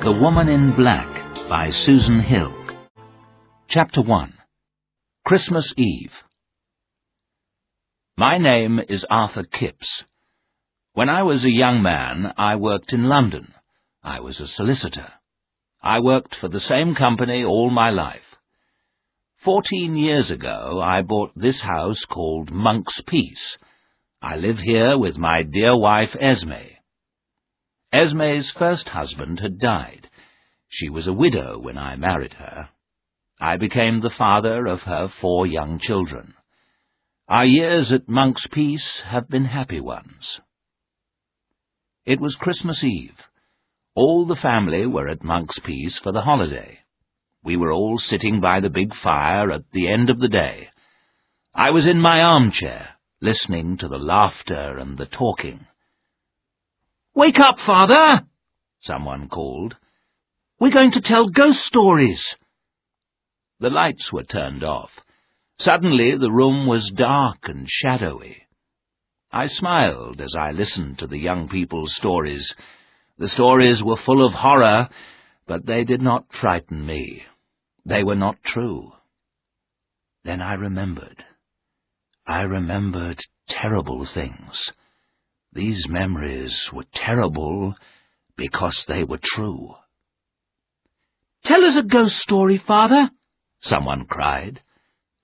The Woman in Black by Susan Hill. Chapter 1. Christmas Eve. My name is Arthur Kipps. When I was a young man, I worked in London. I was a solicitor. I worked for the same company all my life. 14 years ago, I bought this house called Monk's Peace. I live here with my dear wife, Esme. Esme's first husband had died. She was a widow when I married her. I became the father of her 4 young children. Our years at Monk's Peace have been happy ones. It was Christmas Eve. All the family were at Monk's Peace for the holiday. We were all sitting by the big fire at the end of the day. I was in my armchair, listening to the laughter and the talking. "Wake up, Father!" someone called. "We're going to tell ghost stories." The lights were turned off. Suddenly the room was dark and shadowy. I smiled as I listened to the young people's stories. The stories were full of horror, but they did not frighten me. They were not true. Then I remembered. I remembered terrible things. These memories were terrible because they were true. "Tell us a ghost story, Father," someone cried.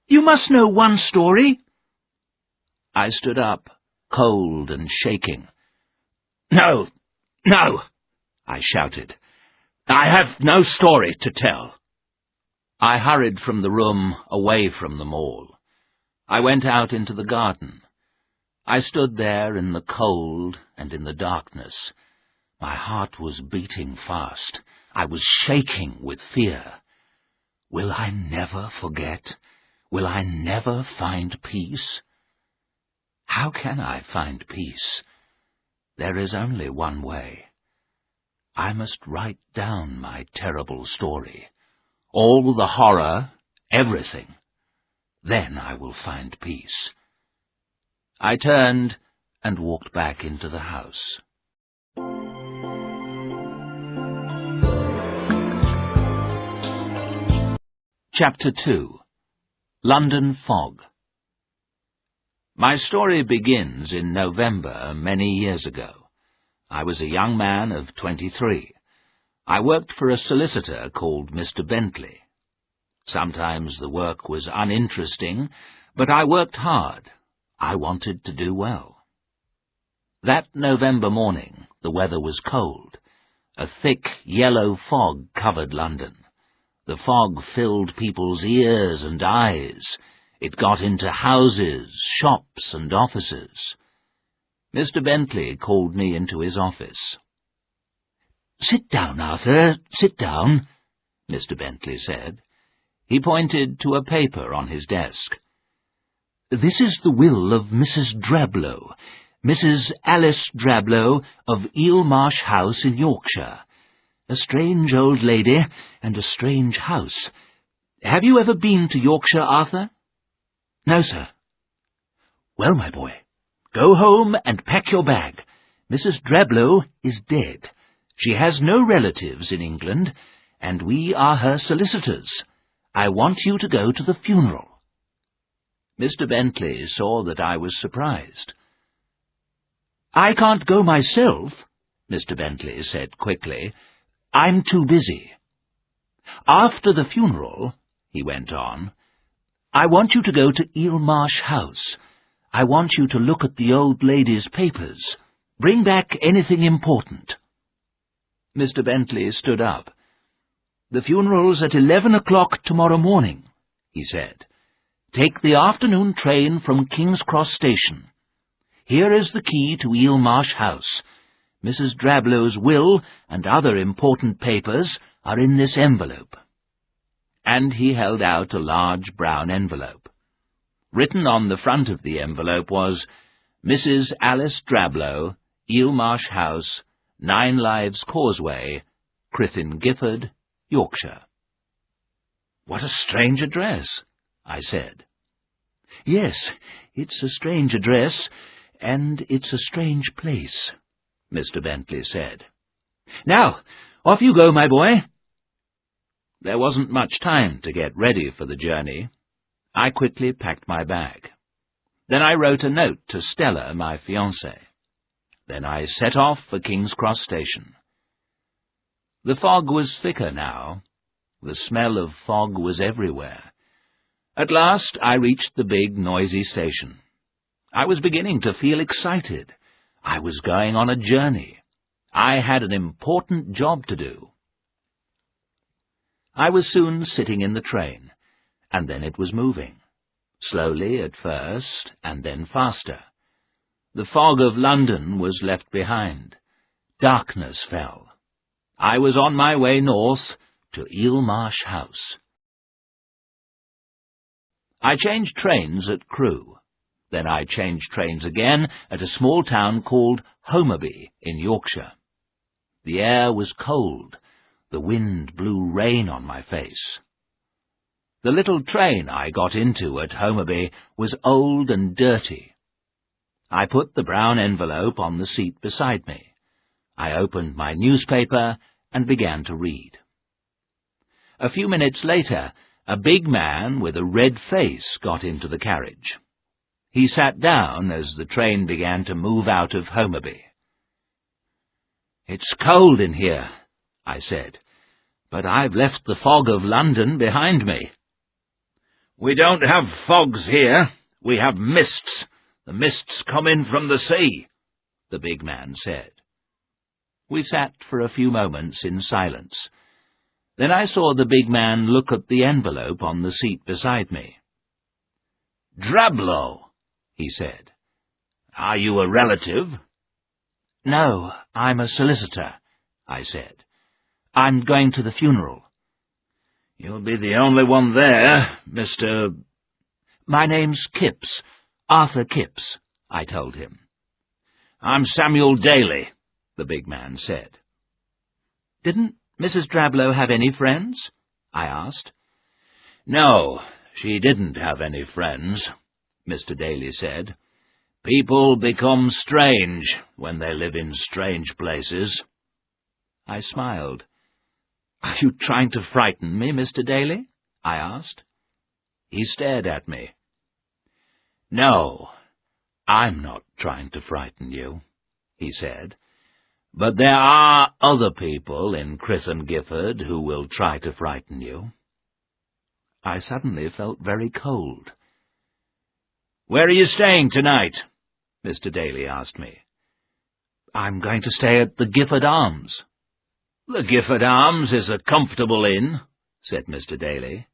"You must know one story." I stood up, cold and shaking. "No, no," I shouted. "I have no story to tell." I hurried from the room, away from them all. I went out into the garden. I stood there in the cold and in the darkness. My heart was beating fast. I was shaking with fear. Will I never forget? Will I never find peace? How can I find peace? There is only one way. I must write down my terrible story. All the horror, everything. Then I will find peace. I turned and walked back into the house. Chapter 2. London Fog. My story begins in November many years ago. I was a young man of 23. I worked for a solicitor called Mr. Bentley. Sometimes the work was uninteresting, but I worked hard. I wanted to do well. That November morning, the weather was cold. A thick yellow fog covered London. The fog filled people's ears and eyes. It got into houses, shops, and offices. Mr. Bentley called me into his office. "Sit down, Arthur, sit down," Mr. Bentley said. He pointed to a paper on his desk. "This is the will of Mrs. Drablow, Mrs. Alice Drablow of Eel Marsh House in Yorkshire. A strange old lady and a strange house. Have you ever been to Yorkshire, Arthur?" "No, sir." "Well, my boy, go home and pack your bag. Mrs. Drablow is dead. She has no relatives in England, and we are her solicitors. I want you to go to the funeral." Mr. Bentley saw that I was surprised. "I can't go myself," Mr. Bentley said quickly. "I'm too busy." "After the funeral," he went on, "I want you to go to Eel Marsh House. I want you to look at the old lady's papers. Bring back anything important." Mr. Bentley stood up. "The funeral's at 11 o'clock tomorrow morning," he said. "Take the afternoon train from King's Cross Station. Here is the key to Eel Marsh House. Mrs. Drablow's will and other important papers are in this envelope." And he held out a large brown envelope. Written on the front of the envelope was, "Mrs. Alice Drablow, Eel Marsh House, 9 Lives Causeway, Crythin Gifford, Yorkshire." "What a strange address," I said. "Yes, it's a strange address, and it's a strange place," Mr. Bentley said. "Now, Off you go, my boy." There wasn't much time to get ready for the journey. I quickly packed my bag. Then I wrote a note to Stella, my fiancée. Then I set off for King's Cross Station. The fog was thicker now. The smell of fog was everywhere. At last I reached the big, noisy station. I was beginning to feel excited. I was going on a journey. I had an important job to do. I was soon sitting in the train, and then it was moving. Slowly at first, and then faster. The fog of London was left behind. Darkness fell. I was on my way north to Eel Marsh House. I changed trains at Crewe. Then I changed trains again at a small town called Homerby in Yorkshire. The air was cold. The wind blew rain on my face. The little train I got into at Homerby was old and dirty. I put the brown envelope on the seat beside me. I opened my newspaper and began to read. A few minutes later, a big man with a red face got into the carriage. He sat down as the train began to move out of Homerby. "It's cold in here," I said, "but I've left the fog of London behind me." "We don't have fogs here. We have mists. The mists come in from the sea," the big man said. We sat for a few moments in silence. Then I saw the big man look at the envelope on the seat beside me. "Drablow," he said. "Are you a relative?" "No, I'm a solicitor," I said. "I'm going to the funeral." "You'll be the only one there, Mr.—" "My name's Kipps, Arthur Kipps," I told him. "I'm Samuel Daly," the big man said. "Didn't Mrs. Drablow have any friends?" I asked. "No, she didn't have any friends," Mr. Daly said. "People become strange when they live in strange places." I smiled. "Are you trying to frighten me, Mr. Daly?" I asked. He stared at me. "No, I'm not trying to frighten you," he said. "But there are other people in Crithon Gifford who will try to frighten you." I suddenly felt very cold. "Where are you staying tonight?" Mr. Daly asked me. "I'm going to stay at the Gifford Arms." "The Gifford Arms is a comfortable inn," said Mr. Daly.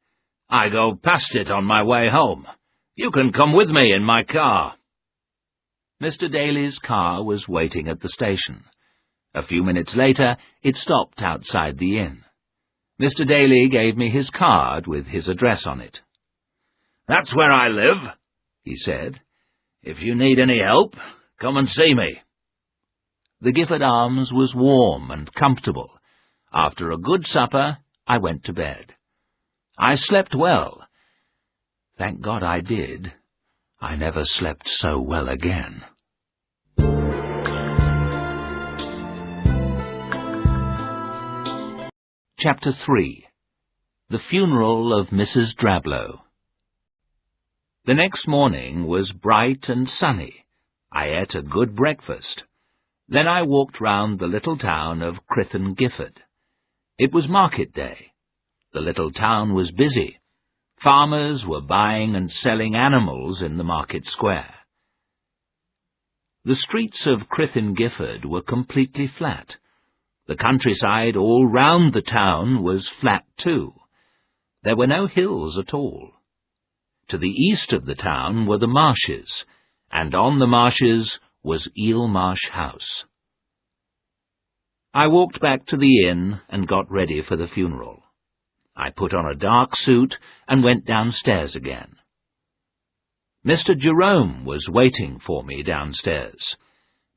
"I go past it on my way home. You can come with me in my car." Mr. Daly's car was waiting at the station. A few minutes later, it stopped outside the inn. Mr. Daly gave me his card with his address on it. "That's where I live," he said. "If you need any help, come and see me." The Gifford Arms was warm and comfortable. After a good supper, I went to bed. I slept well. Thank God I did. I never slept so well again. Chapter 3. The Funeral of Mrs. Drablow. The next morning was bright and sunny. I ate a good breakfast. Then I walked round the little town of Crithon Gifford. It was market day. The little town was busy. Farmers were buying and selling animals in the market square. The streets of Crithon Gifford were completely flat. The countryside all round the town was flat too. There were no hills at all. To the east of the town were the marshes, and on the marshes was Eel Marsh House. I walked back to the inn and got ready for the funeral. I put on a dark suit and went downstairs again. Mr. Jerome was waiting for me downstairs.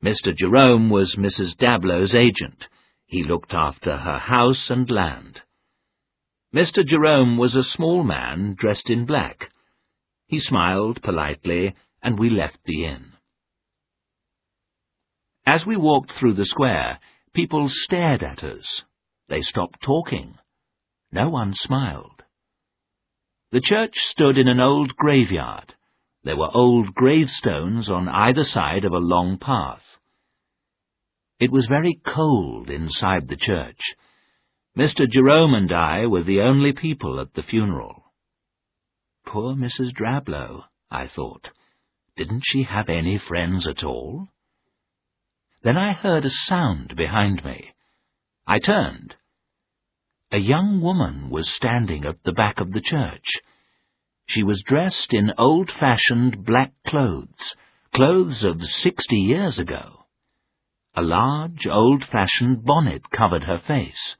Mr. Jerome was Mrs. Dablow's agent. He looked after her house and land. Mr. Jerome was a small man dressed in black. He smiled politely, and we left the inn. As we walked through the square, people stared at us. They stopped talking. No one smiled. The church stood in an old graveyard. There were old gravestones on either side of a long path. It was very cold inside the church. Mr. Jerome and I were the only people at the funeral. Poor Mrs. Drablow, I thought. Didn't she have any friends at all? Then I heard a sound behind me. I turned. A young woman was standing at the back of the church. She was dressed in old-fashioned black clothes of 60 years ago. A large, old-fashioned bonnet covered her face.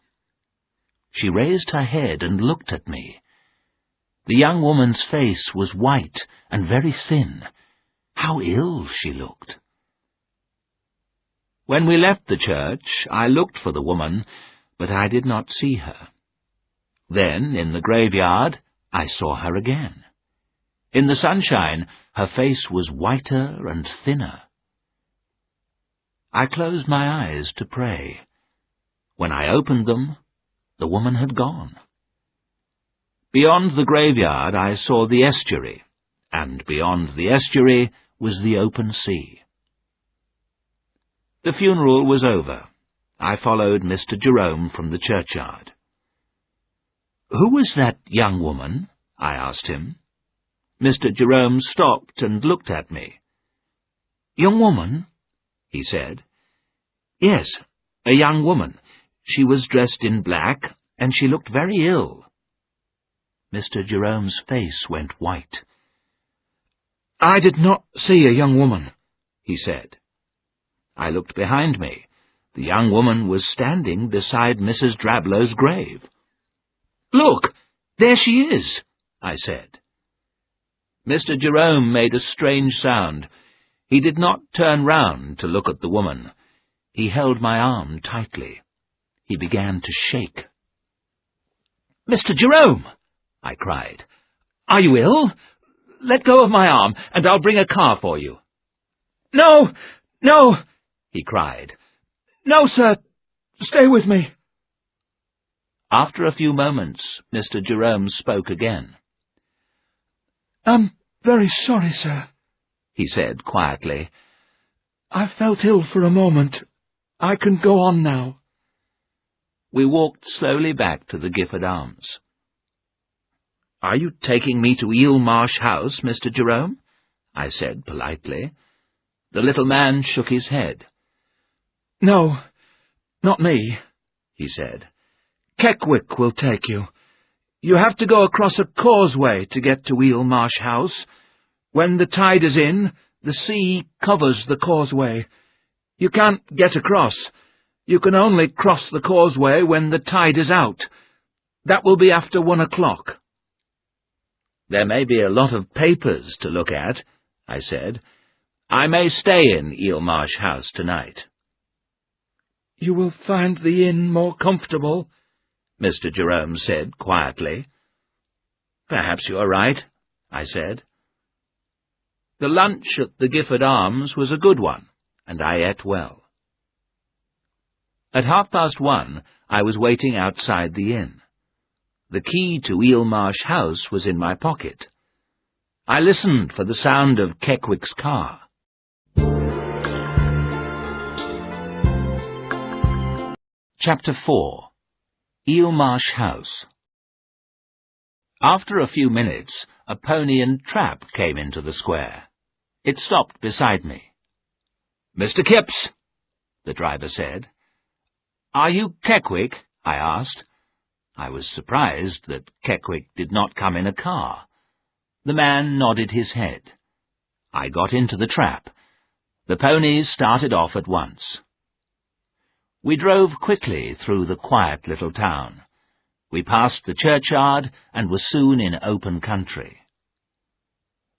She raised her head and looked at me. The young woman's face was white and very thin. How ill she looked. When we left the church, I looked for the woman, but I did not see her. Then, in the graveyard, I saw her again. In the sunshine, her face was whiter and thinner. I closed my eyes to pray. When I opened them, the woman had gone. Beyond the graveyard I saw the estuary, and beyond the estuary was the open sea. The funeral was over. I followed Mr. Jerome from the churchyard. "Who was that young woman?" I asked him. Mr. Jerome stopped and looked at me. "Young woman?" he said. "Yes, a young woman. She was dressed in black, and she looked very ill." Mr. Jerome's face went white. "I did not see a young woman," he said. I looked behind me. The young woman was standing beside Mrs. Drablow's grave. "Look, there she is," I said. Mr. Jerome made a strange sound. He did not turn round to look at the woman. He held my arm tightly. He began to shake. "Mr. Jerome!" I cried. "Are you ill? Let go of my arm, and I'll bring a car for you." "No, no!" he cried. "No, sir. Stay with me." After a few moments, Mr. Jerome spoke again. "I'm very sorry, sir," he said quietly. "I felt ill for a moment. I can go on now." We walked slowly back to the Gifford Arms. "Are you taking me to Eel Marsh House, Mr. Jerome?" I said politely. The little man shook his head. "No, not me," he said. "Keckwick will take you. You have to go across a causeway to get to Eel Marsh House. When the tide is in, the sea covers the causeway. You can't get across. You can only cross the causeway when the tide is out. That will be after 1 o'clock. "There may be a lot of papers to look at," I said. "I may stay in Eel Marsh House tonight." "You will find the inn more comfortable," Mr. Jerome said quietly. "Perhaps you are right," I said. The lunch at the Gifford Arms was a good one, and I ate well. At 1:30, I was waiting outside the inn. The key to Eel Marsh House was in my pocket. I listened for the sound of Keckwick's car. Chapter 4. Eel Marsh House. After a few minutes, a pony and trap came into the square. It stopped beside me. "Mr. Kipps," the driver said. "Are you Keckwick?" I asked. I was surprised that Keckwick did not come in a car. The man nodded his head. I got into the trap. The ponies started off at once. We drove quickly through the quiet little town. We passed the churchyard and were soon in open country.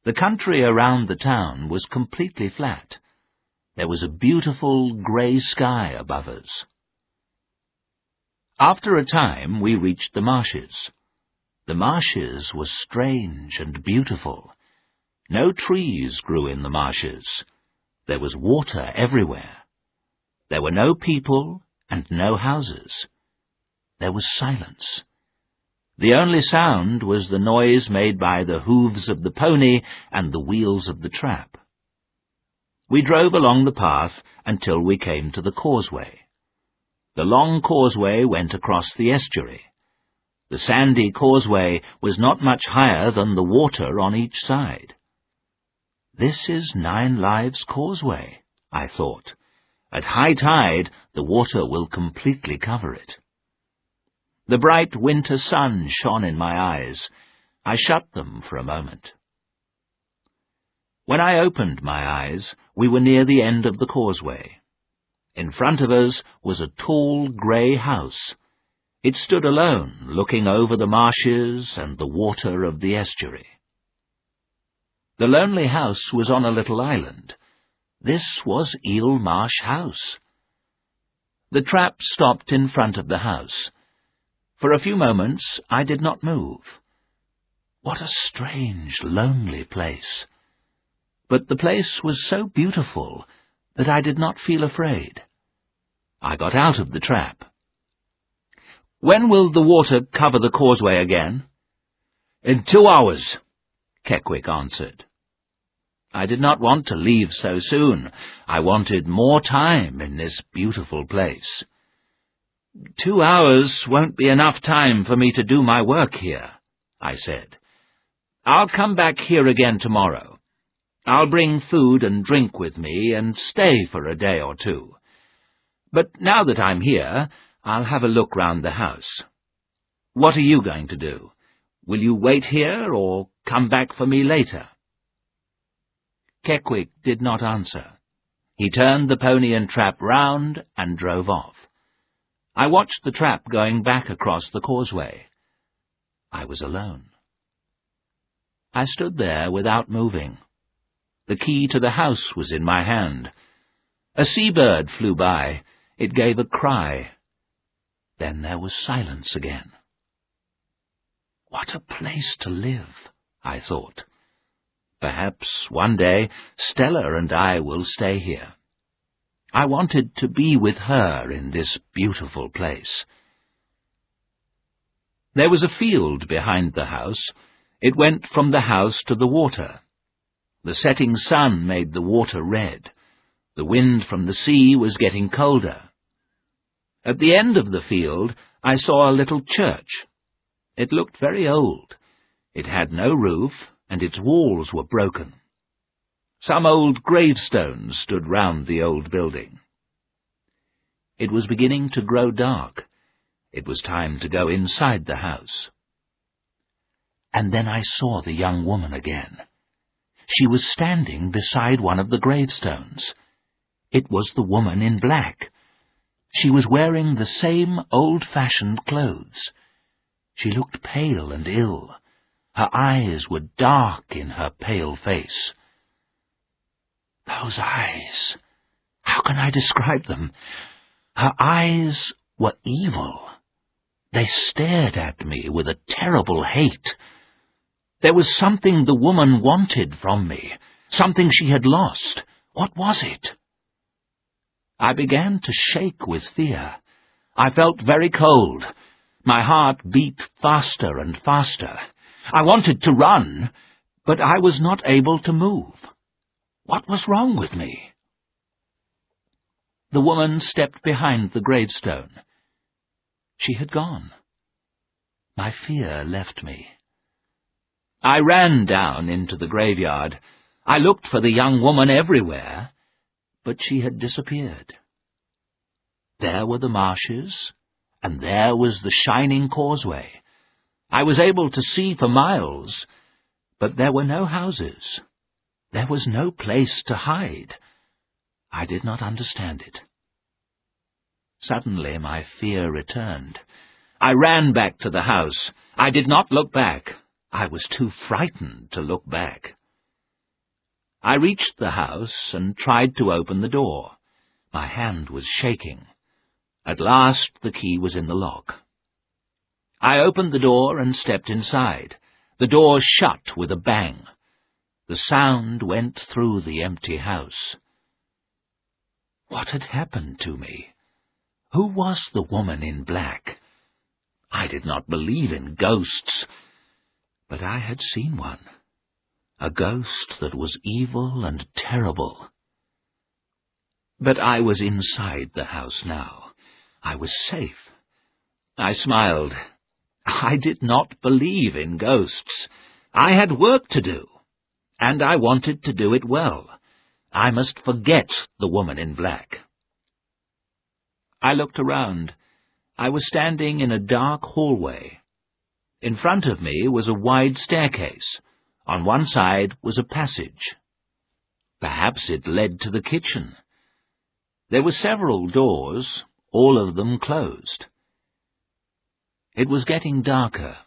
The country around the town was completely flat. There was a beautiful grey sky above us. After a time we reached the marshes. The marshes were strange and beautiful. No trees grew in the marshes. There was water everywhere. There were no people and no houses. there was silence. The only sound was the noise made by the hooves of the pony and the wheels of the trap. We drove along the path until we came to the causeway. The long causeway went across the estuary. The sandy causeway was not much higher than the water on each side. "This is Nine Lives Causeway," I thought. "At high tide, the water will completely cover it." The bright winter sun shone in my eyes. I shut them for a moment. When I opened my eyes, we were near the end of the causeway. In front of us was a tall grey house. It stood alone, looking over the marshes and the water of the estuary. The lonely house was on a little island. This was Eel Marsh House. The trap stopped in front of the house. For a few moments I did not move. What a strange, lonely place! But the place was so beautiful that I did not feel afraid. I got out of the trap. "When will the water cover the causeway again?" "In 2 hours," Keckwick answered. I did not want to leave so soon. I wanted more time in this beautiful place. 2 hours won't be enough time for me to do my work here," I said. "I'll come back here again tomorrow. I'll bring food and drink with me and stay for a day or two. But now that I'm here, I'll have a look round the house. What are you going to do? Will you wait here or come back for me later?" Keckwick did not answer. He turned the pony and trap round and drove off. I watched the trap going back across the causeway. I was alone. I stood there without moving. The key to the house was in my hand. A seabird flew by. It gave a cry. Then there was silence again. What a place to live, I thought. Perhaps one day Stella and I will stay here. I wanted to be with her in this beautiful place. There was a field behind the house. It went from the house to the water. The setting sun made the water red. The wind from the sea was getting colder. At the end of the field, I saw a little church. It looked very old. It had no roof, and its walls were broken. Some old gravestones stood round the old building. It was beginning to grow dark. It was time to go inside the house. And then I saw the young woman again. She was standing beside one of the gravestones. It was the woman in black. She was wearing the same old-fashioned clothes. She looked pale and ill. Her eyes were dark in her pale face. Those eyes! How can I describe them? Her eyes were evil. They stared at me with a terrible hate. There was something the woman wanted from me, something she had lost. What was it? I began to shake with fear. I felt very cold. My heart beat faster and faster. I wanted to run, but I was not able to move. What was wrong with me? The woman stepped behind the gravestone. She had gone. My fear left me. I ran down into the graveyard. I looked for the young woman everywhere, but she had disappeared. There were the marshes, and there was the shining causeway. I was able to see for miles, but there were no houses. There was no place to hide. I did not understand it. Suddenly my fear returned. I ran back to the house. I did not look back. I was too frightened to look back. I reached the house and tried to open the door. My hand was shaking. At last the key was in the lock. I opened the door and stepped inside. The door shut with a bang. The sound went through the empty house. What had happened to me? Who was the woman in black? did not believe in ghosts, but I had seen one, a ghost that was evil and terrible. But I was inside the house now. I was safe. I smiled. I did not believe in ghosts. I had work to do, and I wanted to do it well. I must forget the woman in black. I looked around. I was standing in a dark hallway. In front of me was a wide staircase. On one side was a passage. Perhaps it led to the kitchen. There were several doors, all of them closed. It was getting darker.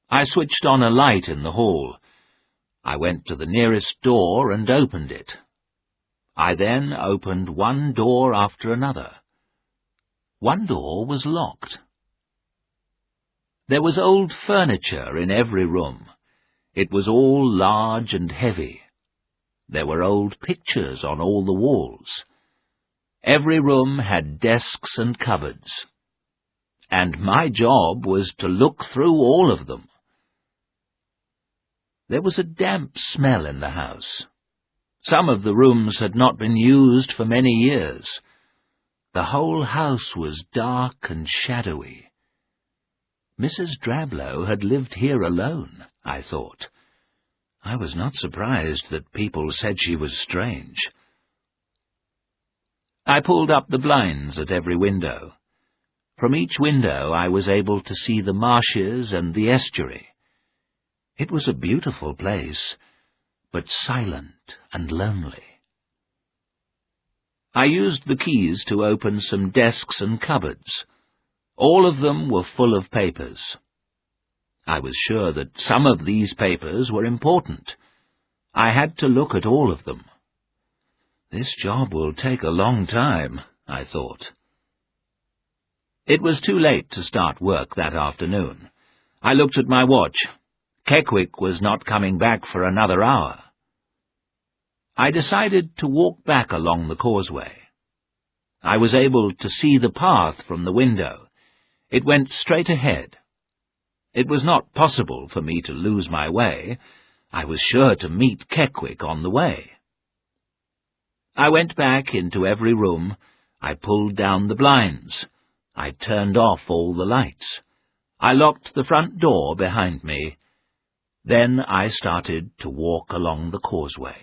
I switched on a light in the hall. I went to the nearest door and opened it. I then opened one door after another. One door was locked. There was old furniture in every room. It was all large and heavy. There were old pictures on all the walls. Every room had desks and cupboards, and my job was to look through all of them. There was a damp smell in the house. Some of the rooms had not been used for many years. The whole house was dark and shadowy. Mrs. Drablow had lived here alone, I thought. I was not surprised that people said she was strange. I pulled up the blinds at every window. From each window I was able to see the marshes and the estuary. It was a beautiful place, but silent and lonely. I used the keys to open some desks and cupboards. All of them were full of papers. I was sure that some of these papers were important. I had to look at all of them. This job will take a long time, I thought. It was too late to start work that afternoon. I looked at my watch. Keckwick was not coming back for another hour. I decided to walk back along the causeway. I was able to see the path from the window. It went straight ahead. It was not possible for me to lose my way. I was sure to meet Keckwick on the way. I went back into every room. I pulled down the blinds. I turned off all the lights. I locked the front door behind me. Then I started to walk along the causeway.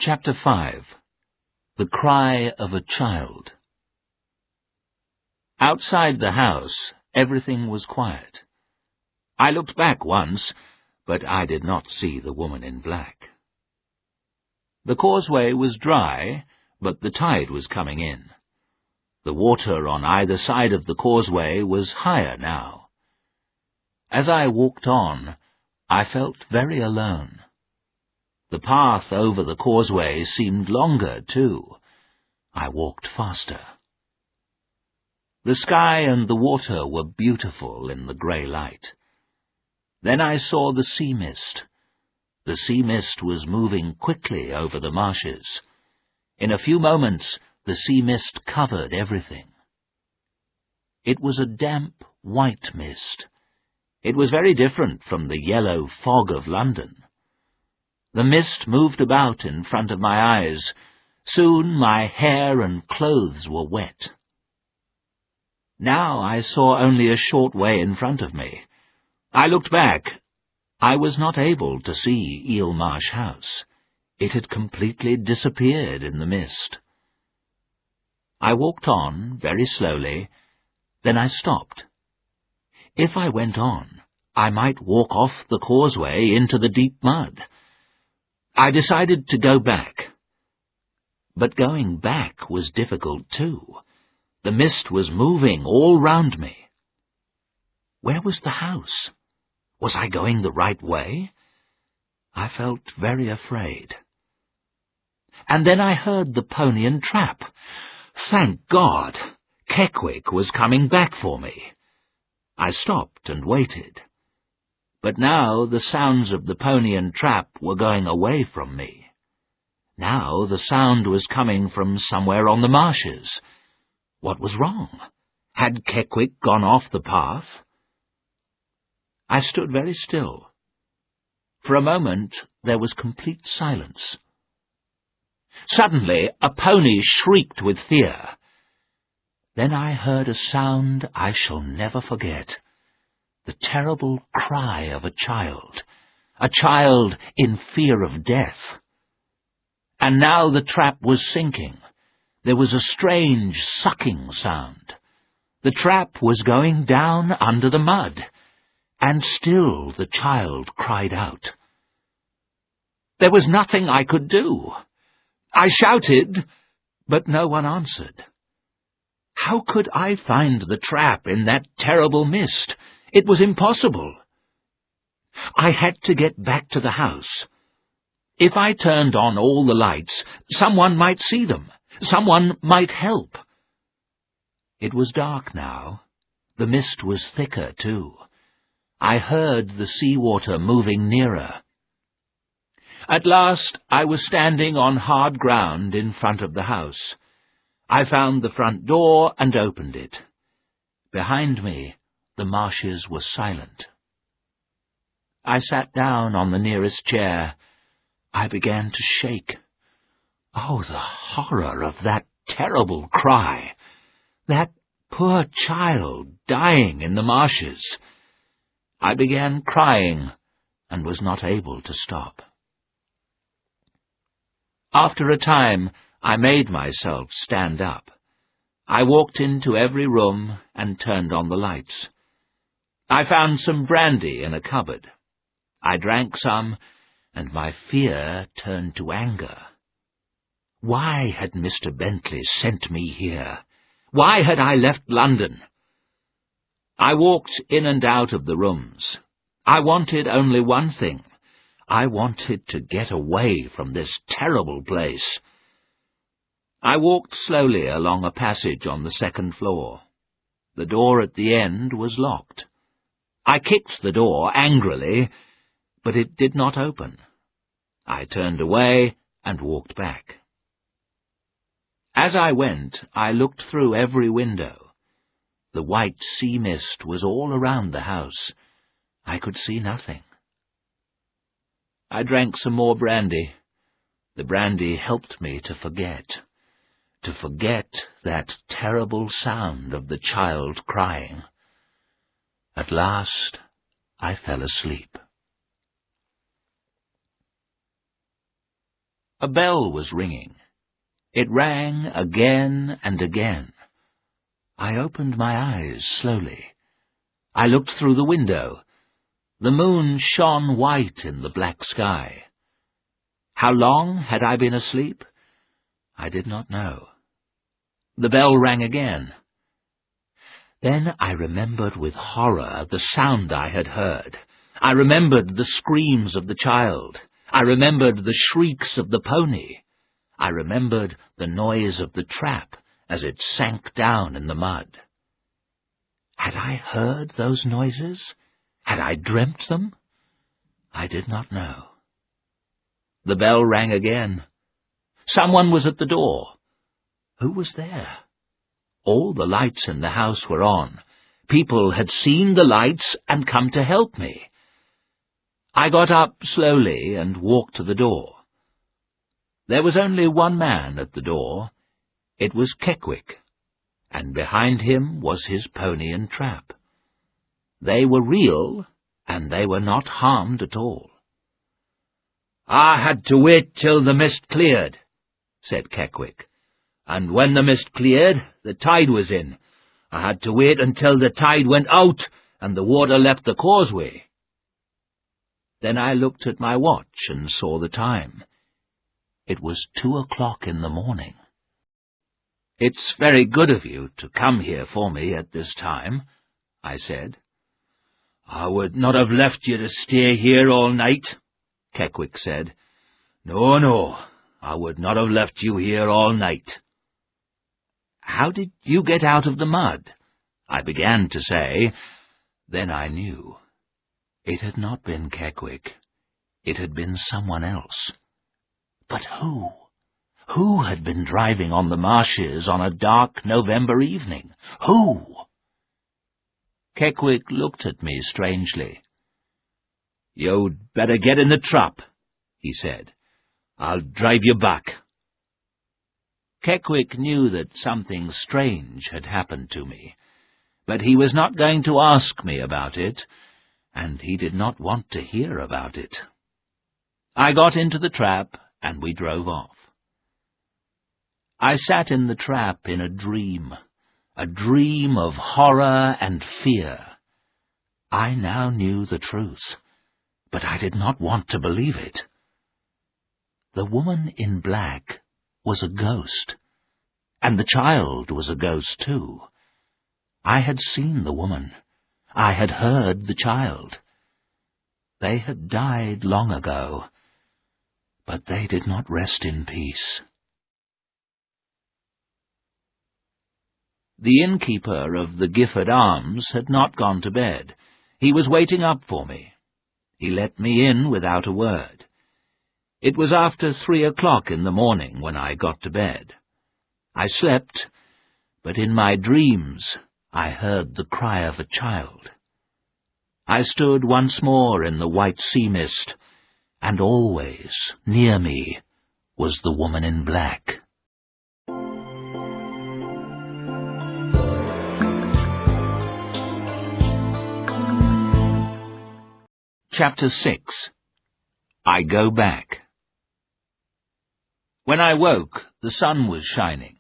Chapter 5. The Cry of a Child. Outside the house, everything was quiet. I looked back once, but I did not see the woman in black. The causeway was dry, but the tide was coming in. The water on either side of the causeway was higher now. As I walked on, I felt very alone. The path over the causeway seemed longer, too. I walked faster. The sky and the water were beautiful in the grey light. Then I saw the sea mist. The sea mist was moving quickly over the marshes. In a few moments, the sea mist covered everything. It was a damp, white mist. It was very different from the yellow fog of London. The mist moved about in front of my eyes. Soon my hair and clothes were wet. Now I saw only a short way in front of me. I looked back. I was not able to see Eel Marsh House. It had completely disappeared in the mist. I walked on very slowly. Then I stopped. If I went on, I might walk off the causeway into the deep mud. I decided to go back. But going back was difficult too. The mist was moving all round me. Where was the house? Was I going the right way? I felt very afraid. And then I heard the Pony and Trap. Thank God! Keckwick was coming back for me. I stopped and waited. But now the sounds of the Pony and Trap were going away from me. Now the sound was coming from somewhere on the marshes. What was wrong? Had Keckwick gone off the path? I stood very still. For a moment there was complete silence. Suddenly a pony shrieked with fear. Then I heard a sound I shall never forget. The terrible cry of a child in fear of death. And now the trap was sinking. There was a strange sucking sound. The trap was going down under the mud, and still the child cried out. There was nothing I could do. I shouted, but no one answered. How could I find the trap in that terrible mist? It was impossible. I had to get back to the house. If I turned on all the lights, someone might see them. Someone might help. It was dark now. The mist was thicker, too. I heard the sea-water moving nearer. At last I was standing on hard ground in front of the house. I found the front door and opened it. Behind me, the marshes were silent. I sat down on the nearest chair. I began to shake. Oh, the horror of that terrible cry! That poor child dying in the marshes! I began crying and was not able to stop. After a time, I made myself stand up. I walked into every room and turned on the lights. I found some brandy in a cupboard. I drank some, and my fear turned to anger. Why had Mr. Bentley sent me here? Why had I left London? I walked in and out of the rooms. I wanted only one thing. I wanted to get away from this terrible place. I walked slowly along a passage on the second floor. The door at the end was locked. I kicked the door angrily, but it did not open. I turned away and walked back. As I went, I looked through every window. The white sea mist was all around the house. I could see nothing. I drank some more brandy. The brandy helped me to forget that terrible sound of the child crying. At last, I fell asleep. A bell was ringing. It rang again and again. I opened my eyes slowly. I looked through the window. The moon shone white in the black sky. How long had I been asleep? I did not know. The bell rang again. Then I remembered with horror the sound I had heard. I remembered the screams of the child. I remembered the shrieks of the pony. I remembered the noise of the trap as it sank down in the mud. Had I heard those noises? Had I dreamt them? I did not know. The bell rang again. Someone was at the door. Who was there? All the lights in the house were on. People had seen the lights and come to help me. I got up slowly and walked to the door. There was only one man at the door. It was Keckwick, and behind him was his pony and trap. They were real, and they were not harmed at all. "I had to wait till the mist cleared," said Keckwick. "And when the mist cleared, the tide was in. I had to wait until the tide went out and the water left the causeway." Then I looked at my watch and saw the time. It was 2 o'clock in the morning. "It's very good of you to come here for me at this time," I said. "I would not have left you to stay here all night," Keckwick said. "No, no, I would not have left you here all night." "How did you get out of the mud?" I began to say. Then I knew. It had not been Keckwick. It had been someone else. But who? Who had been driving on the marshes on a dark November evening? Who? Keckwick looked at me strangely. "You'd better get in the trap," he said. "I'll drive you back." Keckwick knew that something strange had happened to me, but he was not going to ask me about it, and he did not want to hear about it. I got into the trap, and we drove off. I sat in the trap in a dream of horror and fear. I now knew the truth, but I did not want to believe it. The woman in black was a ghost, and the child was a ghost too. I had seen the woman. I had heard the child. They had died long ago, but they did not rest in peace. The innkeeper of the Gifford Arms had not gone to bed. He was waiting up for me. He let me in without a word. It was after 3 o'clock in the morning when I got to bed. I slept, but in my dreams I heard the cry of a child. I stood once more in the white sea mist, and always near me was the woman in black. Chapter 6. I Go Back. When I woke, the sun was shining.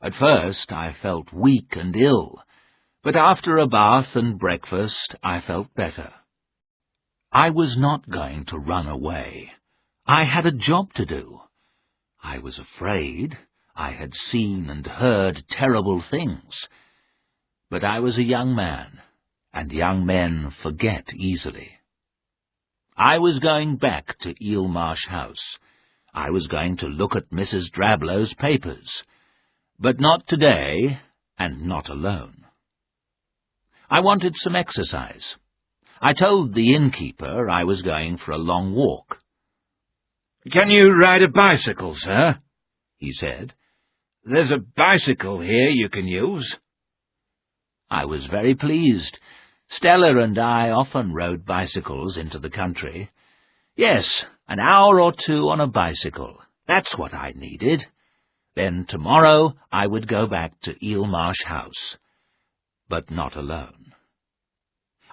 At first I felt weak and ill, but after a bath and breakfast I felt better. I was not going to run away. I had a job to do. I was afraid. I had seen and heard terrible things. But I was a young man, and young men forget easily. I was going back to Eel Marsh House. I was going to look at Mrs. Drablow's papers. But not today, and not alone. I wanted some exercise. I told the innkeeper I was going for a long walk. "Can you ride a bicycle, sir?" he said. "There's a bicycle here you can use." I was very pleased. Stella and I often rode bicycles into the country. Yes, an hour or two on a bicycle. That's what I needed. Then tomorrow I would go back to Eel Marsh House. But not alone.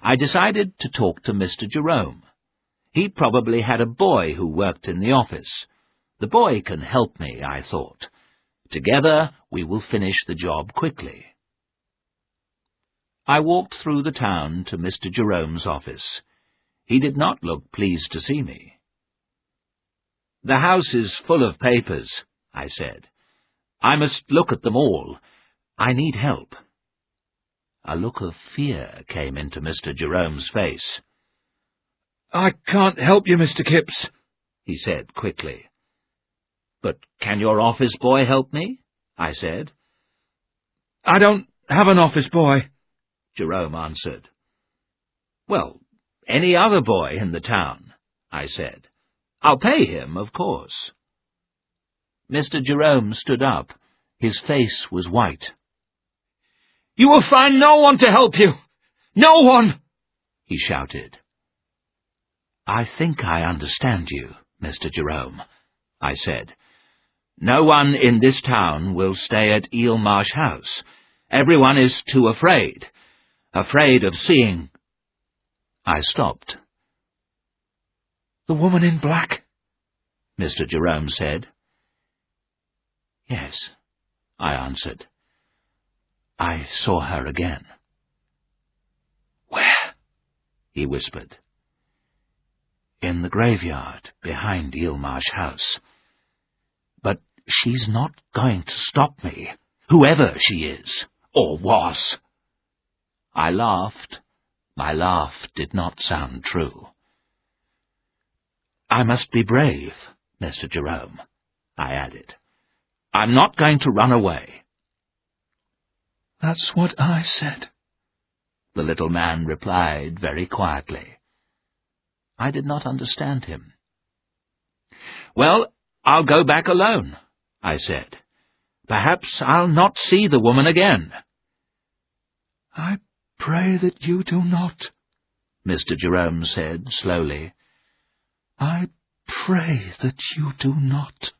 I decided to talk to Mr. Jerome. He probably had a boy who worked in the office. The boy can help me, I thought. Together we will finish the job quickly. I walked through the town to Mr. Jerome's office. He did not look pleased to see me. "The house is full of papers," I said. "I must look at them all. I need help." A look of fear came into Mr. Jerome's face. "I can't help you, Mr. Kipps," he said quickly. "But can your office boy help me?" I said. "I don't have an office boy," Jerome answered. "Well, any other boy in the town," I said. "I'll pay him, of course." Mr. Jerome stood up. His face was white. "You will find no one to help you! No one!" he shouted. "I think I understand you, Mr. Jerome," I said. "No one in this town will stay at Eel Marsh House. Everyone is too afraid of seeing—" I stopped. "The woman in black?" Mr. Jerome said. "Yes," I answered. "I saw her again." "Where?" he whispered. "In the graveyard behind Eel Marsh House. But she's not going to stop me, whoever she is, or was." I laughed. My laugh did not sound true. "I must be brave, Mr. Jerome," I added. "I'm not going to run away." "That's what I said," the little man replied very quietly. I did not understand him. "Well, I'll go back alone," I said. "Perhaps I'll not see the woman again." "I pray that you do not," Mr. Jerome said slowly. "I pray that you do not."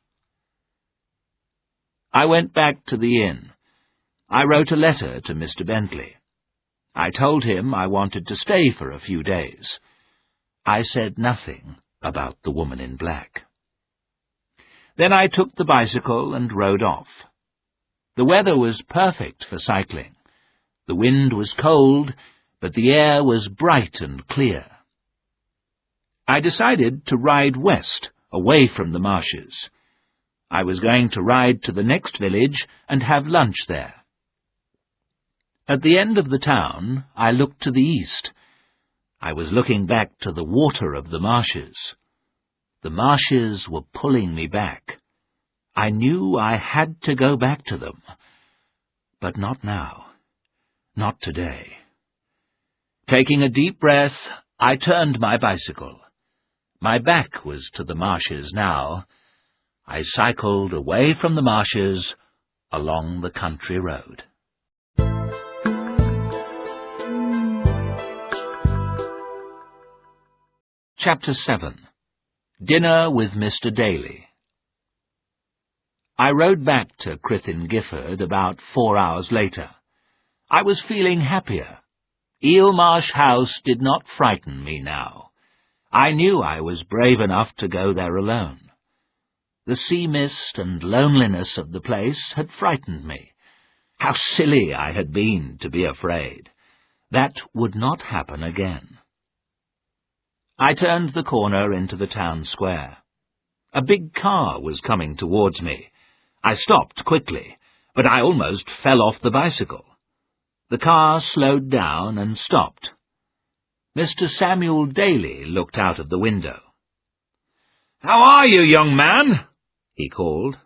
I went back to the inn. I wrote a letter to Mr. Bentley. I told him I wanted to stay for a few days. I said nothing about the woman in black. Then I took the bicycle and rode off. The weather was perfect for cycling. The wind was cold, but the air was bright and clear. I decided to ride west, away from the marshes. I was going to ride to the next village and have lunch there. At the end of the town, I looked to the east. I was looking back to the water of the marshes. The marshes were pulling me back. I knew I had to go back to them. But not now. Not today. Taking a deep breath, I turned my bicycle. My back was to the marshes now. I cycled away from the marshes along the country road. Chapter 7. Dinner with Mr. Daly. I rode back to Crythin Gifford about 4 hours later. I was feeling happier. Eelmarsh House did not frighten me now. I knew I was brave enough to go there alone. The sea mist and loneliness of the place had frightened me. How silly I had been to be afraid. That would not happen again. I turned the corner into the town square. A big car was coming towards me. I stopped quickly, but I almost fell off the bicycle. The car slowed down and stopped. Mr. Samuel Daly looked out of the window. "How are you, young man?" he called.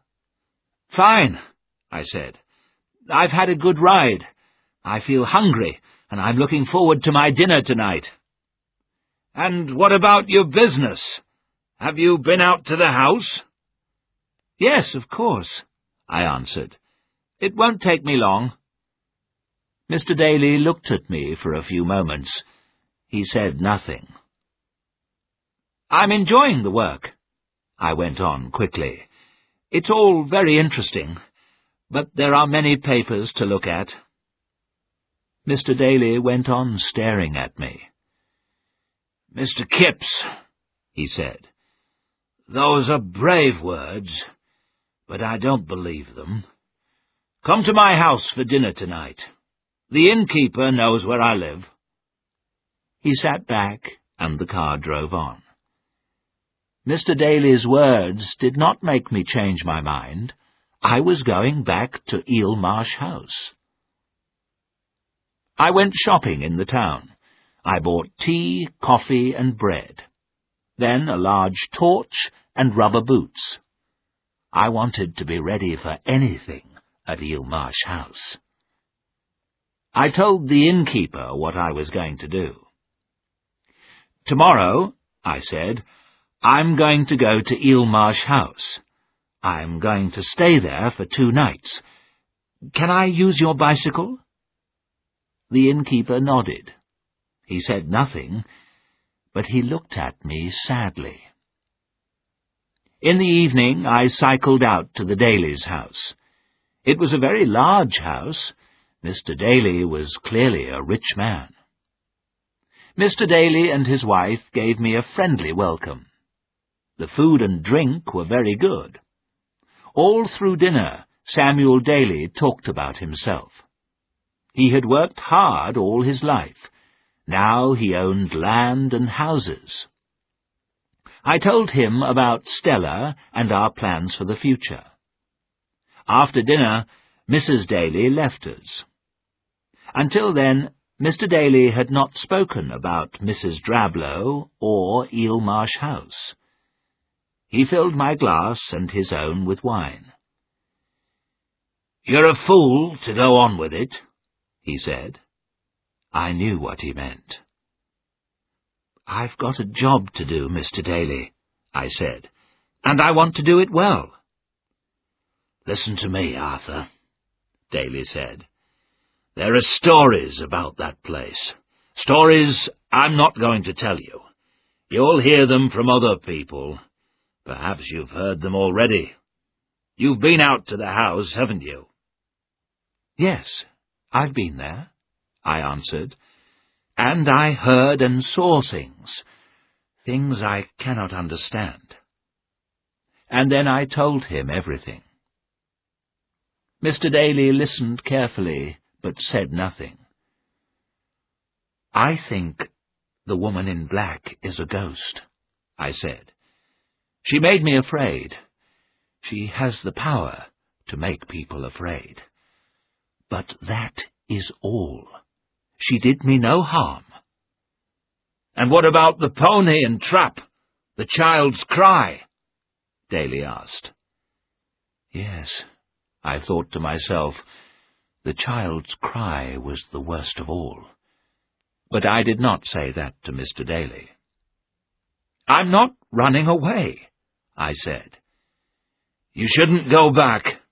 "Fine," I said. "I've had a good ride. I feel hungry, and I'm looking forward to my dinner tonight." "And what about your business? Have you been out to the house?" "Yes, of course," I answered. "It won't take me long." Mr. Daly looked at me for a few moments. He said nothing. "I'm enjoying the work," I went on quickly. "It's all very interesting, but there are many papers to look at." Mr. Daly went on staring at me. "Mr. Kipps," he said, "those are brave words, but I don't believe them. Come to my house for dinner tonight. The innkeeper knows where I live." He sat back, and the car drove on. Mr. Daly's words did not make me change my mind. I was going back to Eelmarsh House. I went shopping in the town. I bought tea, coffee, and bread. Then a large torch and rubber boots. I wanted to be ready for anything at Eelmarsh House. I told the innkeeper what I was going to do. "Tomorrow," I said, "I'm going to go to Eelmarsh House. I'm going to stay there for 2 nights. Can I use your bicycle?" The innkeeper nodded. He said nothing, but he looked at me sadly. In the evening I cycled out to the Daly's house. It was a very large house. Mr. Daly was clearly a rich man. Mr. Daly and his wife gave me a friendly welcome. The food and drink were very good. All through dinner, Samuel Daly talked about himself. He had worked hard all his life. Now he owned land and houses. I told him about Stella and our plans for the future. After dinner, Mrs. Daly left us. Until then, Mr. Daly had not spoken about Mrs. Drablow or Eelmarsh House. He filled my glass and his own with wine. "You're a fool to go on with it," he said. I knew what he meant. "I've got a job to do, Mr. Daly," I said, "and I want to do it well." "Listen to me, Arthur," Daly said. "There are stories about that place. Stories I'm not going to tell you. You'll hear them from other people. Perhaps you've heard them already. You've been out to the house, haven't you?" "Yes, I've been there," I answered, "and I heard and saw things I cannot understand." And then I told him everything. Mr. Daly listened carefully, but said nothing. "I think the woman in black is a ghost," I said. "She made me afraid. She has the power to make people afraid. But that is all. She did me no harm." "And what about the pony and trap? The child's cry?" Daly asked. Yes, I thought to myself, the child's cry was the worst of all. But I did not say that to Mr. Daly. "I'm not running away," I said. "You shouldn't go back,"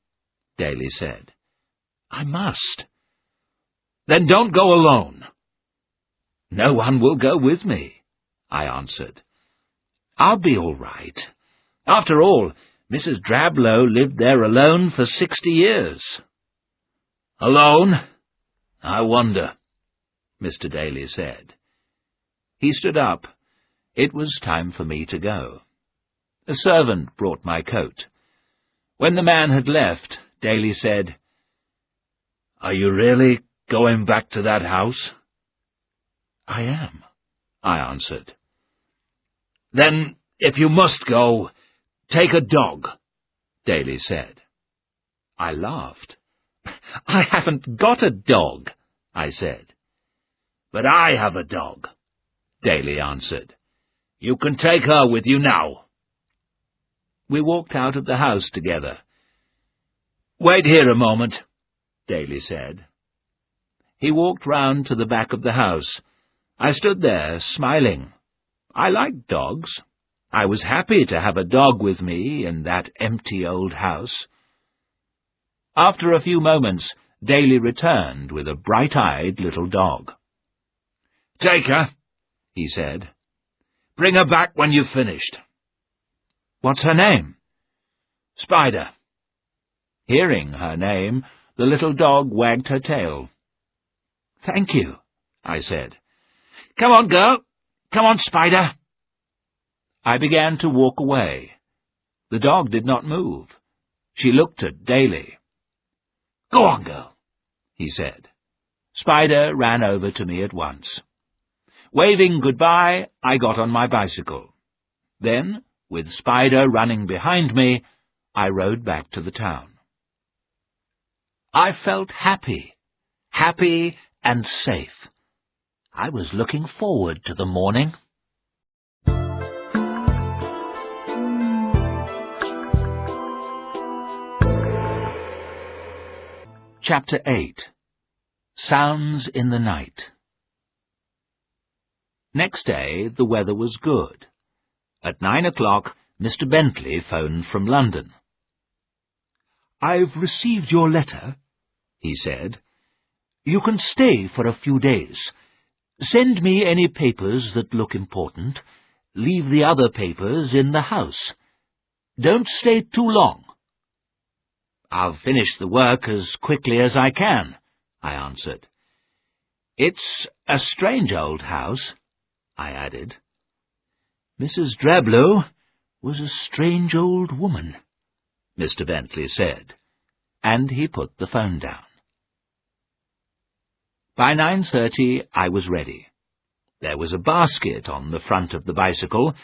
Daly said. "I must." "Then don't go alone." "No one will go with me," I answered. "I'll be all right. After all, Mrs. Drablow lived there alone for 60 years. "Alone? I wonder," Mr. Daly said. He stood up. It was time for me to go. A servant brought my coat. When the man had left, Daly said, "Are you really going back to that house?" "I am," I answered. "Then, if you must go, take a dog," Daly said. I laughed. "I haven't got a dog," I said. "But I have a dog," Daly answered. "You can take her with you now." We walked out of the house together. "Wait here a moment," Daly said. He walked round to the back of the house. I stood there, smiling. I liked dogs. I was happy to have a dog with me in that empty old house. After a few moments, Daly returned with a bright-eyed little dog. "Take her," he said. "Bring her back when you've finished." "What's her name?" "Spider." Hearing her name, the little dog wagged her tail. "Thank you," I said. "Come on, girl. Come on, Spider." I began to walk away. The dog did not move. She looked at Daly. "Go on, girl," he said. Spider ran over to me at once. Waving goodbye, I got on my bicycle. Then, with Spider running behind me, I rode back to the town. I felt happy and safe. I was looking forward to the morning. Chapter 8. Sounds in the Night. Next day the weather was good. At 9 o'clock Mr. Bentley phoned from London. "I've received your letter," he said. "You can stay for a few days. Send me any papers that look important. Leave the other papers in the house. Don't stay too long." "I'll finish the work as quickly as I can," I answered. "It's a strange old house," I added. "Mrs. Drablow was a strange old woman," Mr. Bentley said, and he put the phone down. By 9:30 I was ready. There was a basket on the front of the bicycle.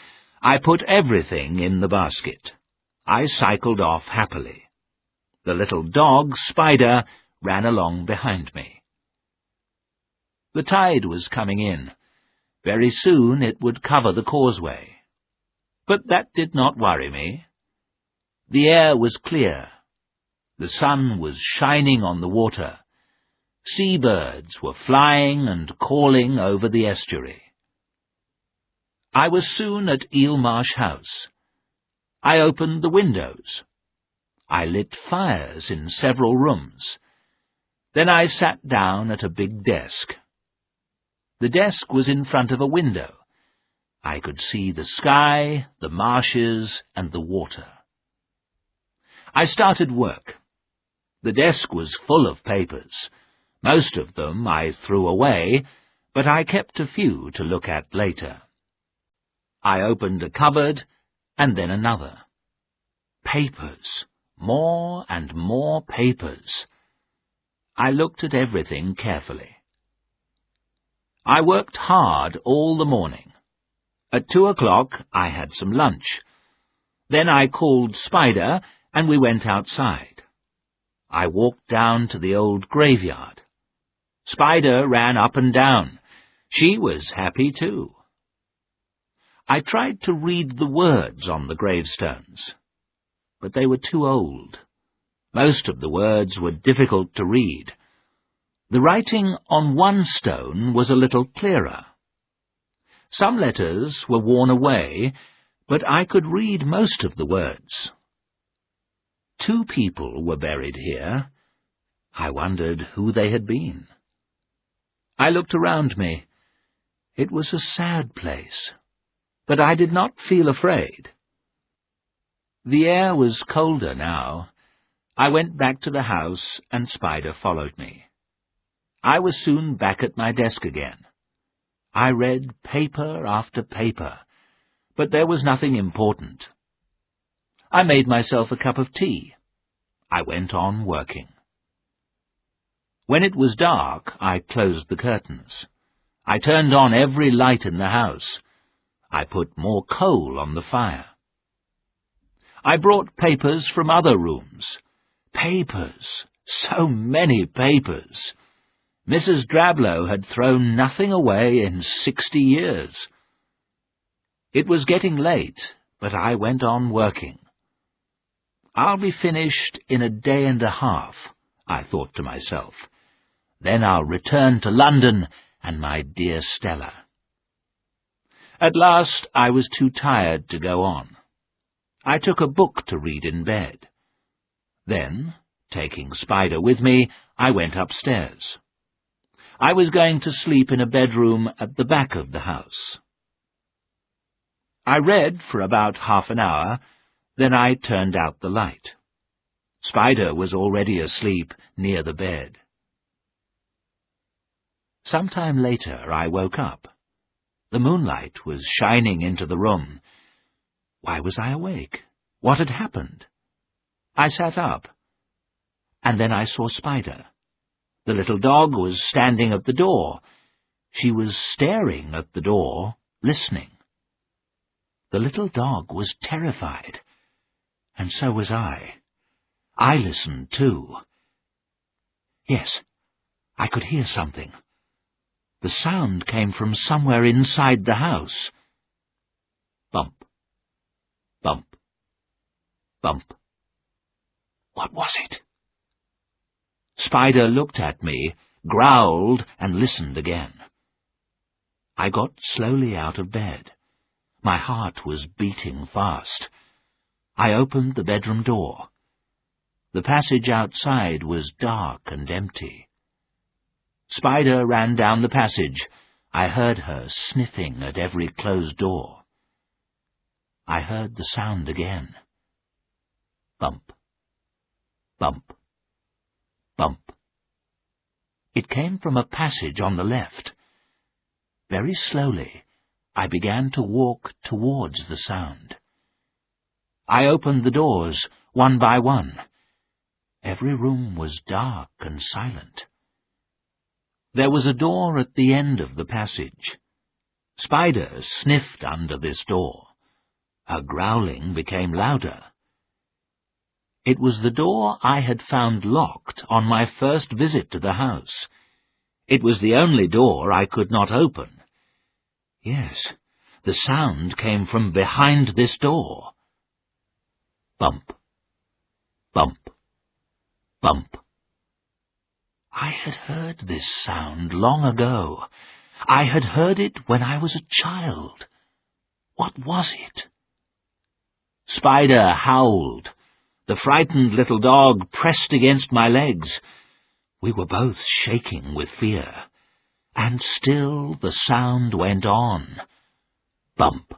I put everything in the basket. I cycled off happily. The little dog, Spider, ran along behind me. The tide was coming in. Very soon it would cover the causeway. But that did not worry me. The air was clear. The sun was shining on the water. Seabirds were flying and calling over the estuary. I was soon at Eelmarsh House. I opened the windows. I lit fires in several rooms. Then I sat down at a big desk. The desk was in front of a window. I could see the sky, the marshes, and the water. I started work. The desk was full of papers. Most of them I threw away, but I kept a few to look at later. I opened a cupboard, and then another. Papers. More and more papers. I looked at everything carefully. I worked hard all the morning. At 2 o'clock I had some lunch. Then I called Spider, and we went outside. I walked down to the old graveyard. Spider ran up and down. She was happy too. I tried to read the words on the gravestones, but they were too old. Most of the words were difficult to read. The writing on one stone was a little clearer. Some letters were worn away, but I could read most of the words. 2 people were buried here. I wondered who they had been. I looked around me. It was a sad place, but I did not feel afraid. The air was colder now. I went back to the house, and Spider followed me. I was soon back at my desk again. I read paper after paper, but there was nothing important. I made myself a cup of tea. I went on working. When it was dark, I closed the curtains. I turned on every light in the house. I put more coal on the fire. I brought papers from other rooms. Papers! So many papers! Mrs. Drablow had thrown nothing away in 60 years. It was getting late, but I went on working. I'll be finished in a day and a half, I thought to myself. Then I'll return to London and my dear Stella. At last I was too tired to go on. I took a book to read in bed. Then, taking Spider with me, I went upstairs. I was going to sleep in a bedroom at the back of the house. I read for about half an hour, then I turned out the light. Spider was already asleep near the bed. Some time later I woke up. The moonlight was shining into the room. Why was I awake? What had happened? I sat up, and then I saw Spider. The little dog was standing at the door. She was staring at the door, listening. The little dog was terrified, and so was I. I listened too. Yes, I could hear something. The sound came from somewhere inside the house. Bump, bump, bump. What was it? Spider looked at me, growled, and listened again. I got slowly out of bed. My heart was beating fast. I opened the bedroom door. The passage outside was dark and empty. Spider ran down the passage. I heard her sniffing at every closed door. I heard the sound again. Bump, bump, bump. It came from a passage on the left. Very slowly, I began to walk towards the sound. I opened the doors one by one. Every room was dark and silent. There was a door at the end of the passage. Spider sniffed under this door. Her growling became louder. It was the door I had found locked on my first visit to the house. It was the only door I could not open. Yes, the sound came from behind this door. Bump, bump, bump. I had heard this sound long ago. I had heard it when I was a child. What was it? Spider howled. The frightened little dog pressed against my legs. We were both shaking with fear, and still the sound went on. Bump,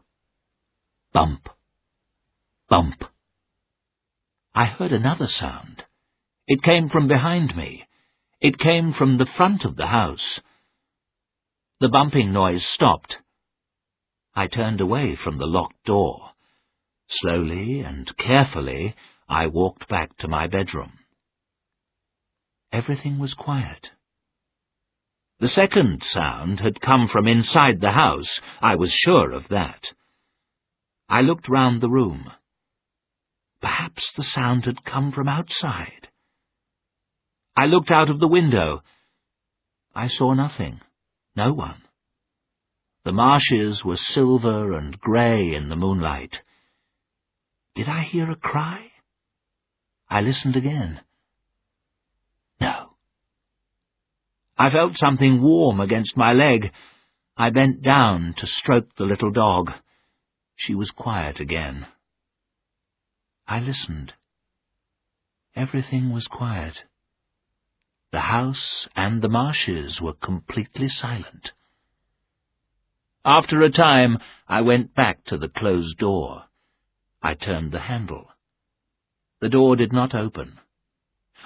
bump, bump. I heard another sound. It came from behind me. It came from the front of the house. The bumping noise stopped. I turned away from the locked door. Slowly and carefully, I walked back to my bedroom. Everything was quiet. The second sound had come from inside the house. I was sure of that. I looked round the room. Perhaps the sound had come from outside. I looked out of the window. I saw nothing, no one. The marshes were silver and grey in the moonlight. Did I hear a cry? I listened again. No. I felt something warm against my leg. I bent down to stroke the little dog. She was quiet again. I listened. Everything was quiet. The house and the marshes were completely silent. After a time, I went back to the closed door. I turned the handle. The door did not open.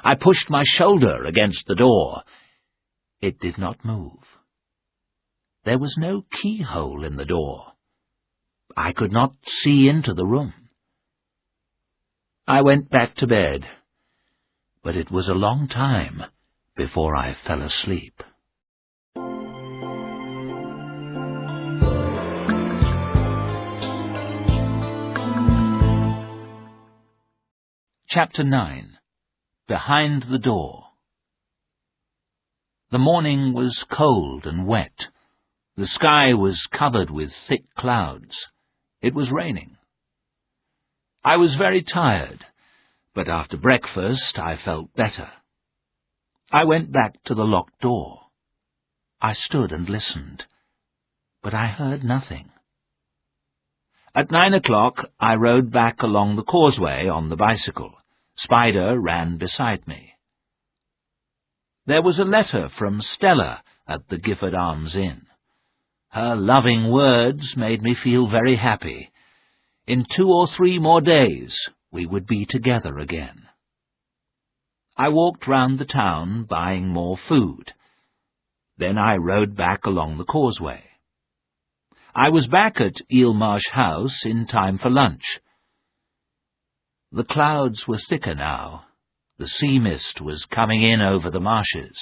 I pushed my shoulder against the door. It did not move. There was no keyhole in the door. I could not see into the room. I went back to bed, but it was a long time before I fell asleep. Chapter 9. Behind the Door. The morning was cold and wet. The sky was covered with thick clouds. It was raining. I was very tired, but after breakfast I felt better. I went back to the locked door. I stood and listened, but I heard nothing. At 9 o'clock I rode back along the causeway on the bicycle. Spider ran beside me. There was a letter from Stella at the Gifford Arms Inn. Her loving words made me feel very happy. In 2 or 3 more days we would be together again. I walked round the town buying more food. Then I rode back along the causeway. I was back at Eelmarsh House in time for lunch. The clouds were thicker now. The sea mist was coming in over the marshes.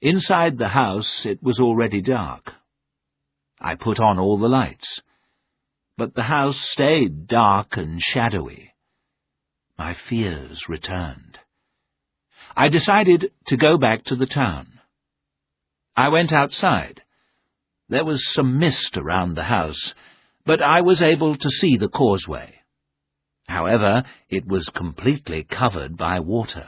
Inside the house it was already dark. I put on all the lights, but the house stayed dark and shadowy. My fears returned. I decided to go back to the town. I went outside. There was some mist around the house, but I was able to see the causeway. However, it was completely covered by water.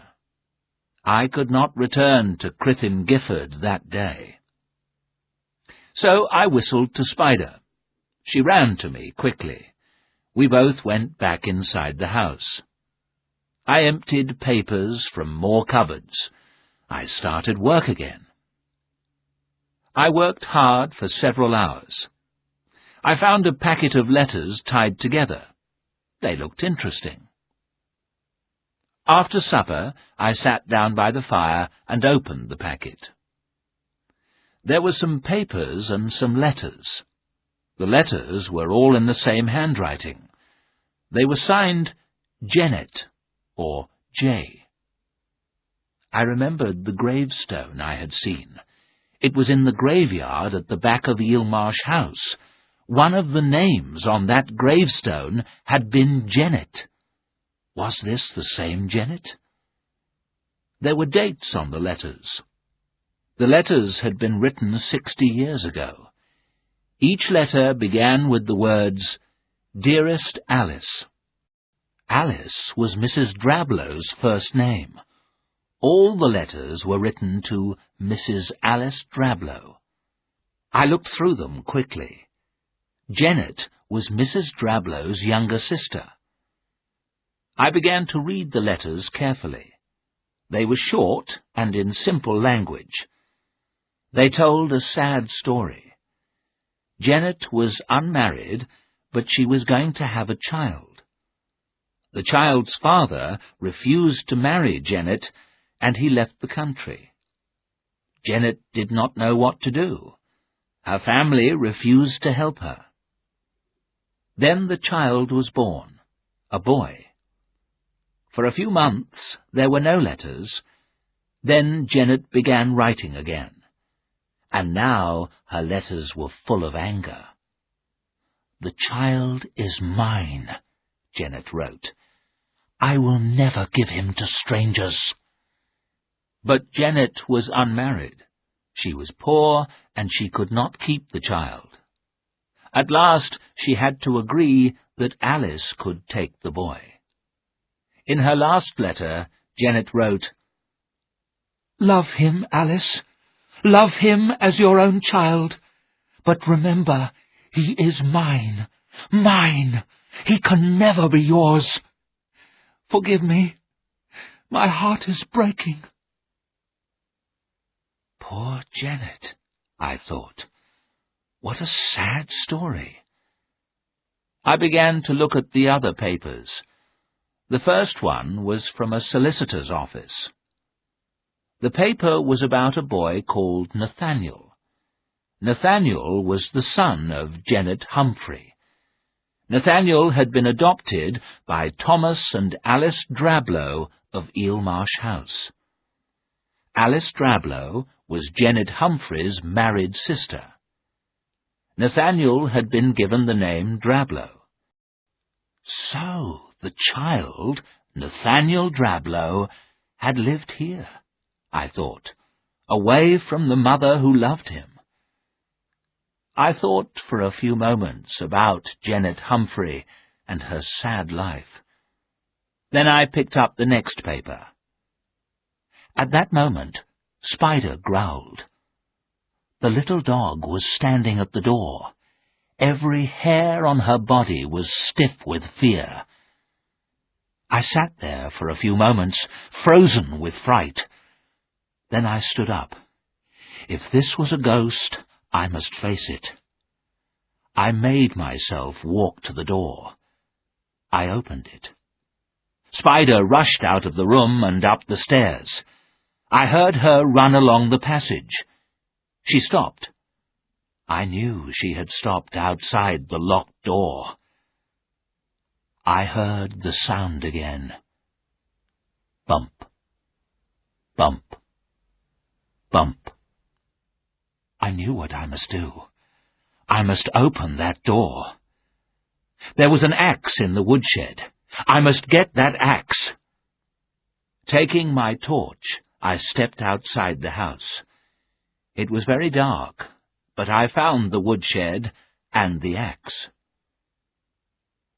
I could not return to Crythin Gifford that day. So I whistled to Spider. She ran to me quickly. We both went back inside the house. I emptied papers from more cupboards. I started work again. I worked hard for several hours. I found a packet of letters tied together. They looked interesting. After supper, I sat down by the fire and opened the packet. There were some papers and some letters. The letters were all in the same handwriting. They were signed Janet, or J. I remembered the gravestone I had seen. It was in the graveyard at the back of Eelmarsh House. One of the names on that gravestone had been Janet. Was this the same Janet? There were dates on the letters. The letters had been written 60 years ago. Each letter began with the words, "Dearest Alice." Alice was Mrs. Drablow's first name. All the letters were written to Mrs. Alice Drablow. I looked through them quickly. Janet was Mrs. Drablow's younger sister. I began to read the letters carefully. They were short and in simple language. They told a sad story. Janet was unmarried, but she was going to have a child. The child's father refused to marry Janet, and he left the country. Janet did not know what to do. Her family refused to help her. Then the child was born, a boy. For a few months there were no letters. Then Janet began writing again, and now her letters were full of anger. "The child is mine," Janet wrote. "I will never give him to strangers." But Janet was unmarried. She was poor, and she could not keep the child. At last she had to agree that Alice could take the boy. In her last letter, Janet wrote, "Love him, Alice. Love him as your own child. But remember, he is mine. Mine. He can never be yours. Forgive me. My heart is breaking." Poor Janet, I thought. What a sad story. I began to look at the other papers. The first one was from a solicitor's office. The paper was about a boy called Nathaniel. Nathaniel was the son of Janet Humphrey. Nathaniel had been adopted by Thomas and Alice Drablow of Eelmarsh House. Alice Drablow was Janet Humphrey's married sister. Nathaniel had been given the name Drablow. So the child, Nathaniel Drablow, had lived here, I thought, away from the mother who loved him. I thought for a few moments about Janet Humphrey and her sad life. Then I picked up the next paper. At that moment, Spider growled. The little dog was standing at the door. Every hair on her body was stiff with fear. I sat there for a few moments, frozen with fright. Then I stood up. If this was a ghost, I must face it. I made myself walk to the door. I opened it. Spider rushed out of the room and up the stairs. I heard her run along the passage. She stopped. I knew she had stopped outside the locked door. I heard the sound again. Bump, bump, bump. I knew what I must do. I must open that door. There was an axe in the woodshed. I must get that axe. Taking my torch, I stepped outside the house. It was very dark, but I found the woodshed and the axe.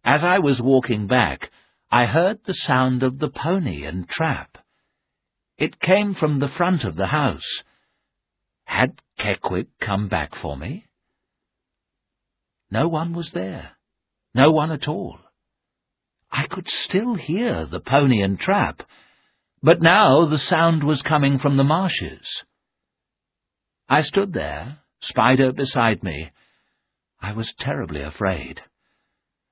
As I was walking back, I heard the sound of the pony and trap. It came from the front of the house. Had Keckwick come back for me? No one was there. No one at all. I could still hear the pony and trap, but now the sound was coming from the marshes. I stood there, Spider beside me. I was terribly afraid.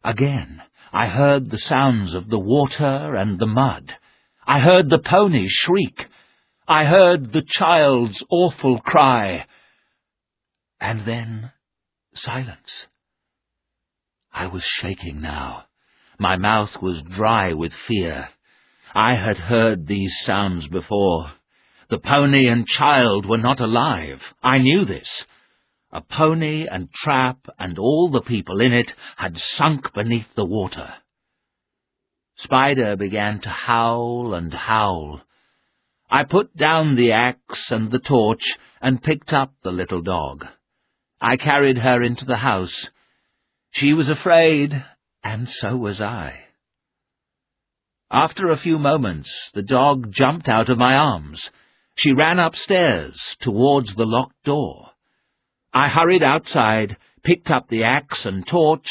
Again, I heard the sounds of the water and the mud. I heard the pony shriek. I heard the child's awful cry. And then silence. I was shaking now. My mouth was dry with fear. I had heard these sounds before. The pony and child were not alive. I knew this. A pony and trap and all the people in it had sunk beneath the water. Spider began to howl and howl. I put down the axe and the torch and picked up the little dog. I carried her into the house. She was afraid, and so was I. After a few moments, the dog jumped out of my arms. She ran upstairs towards the locked door. I hurried outside, picked up the axe and torch,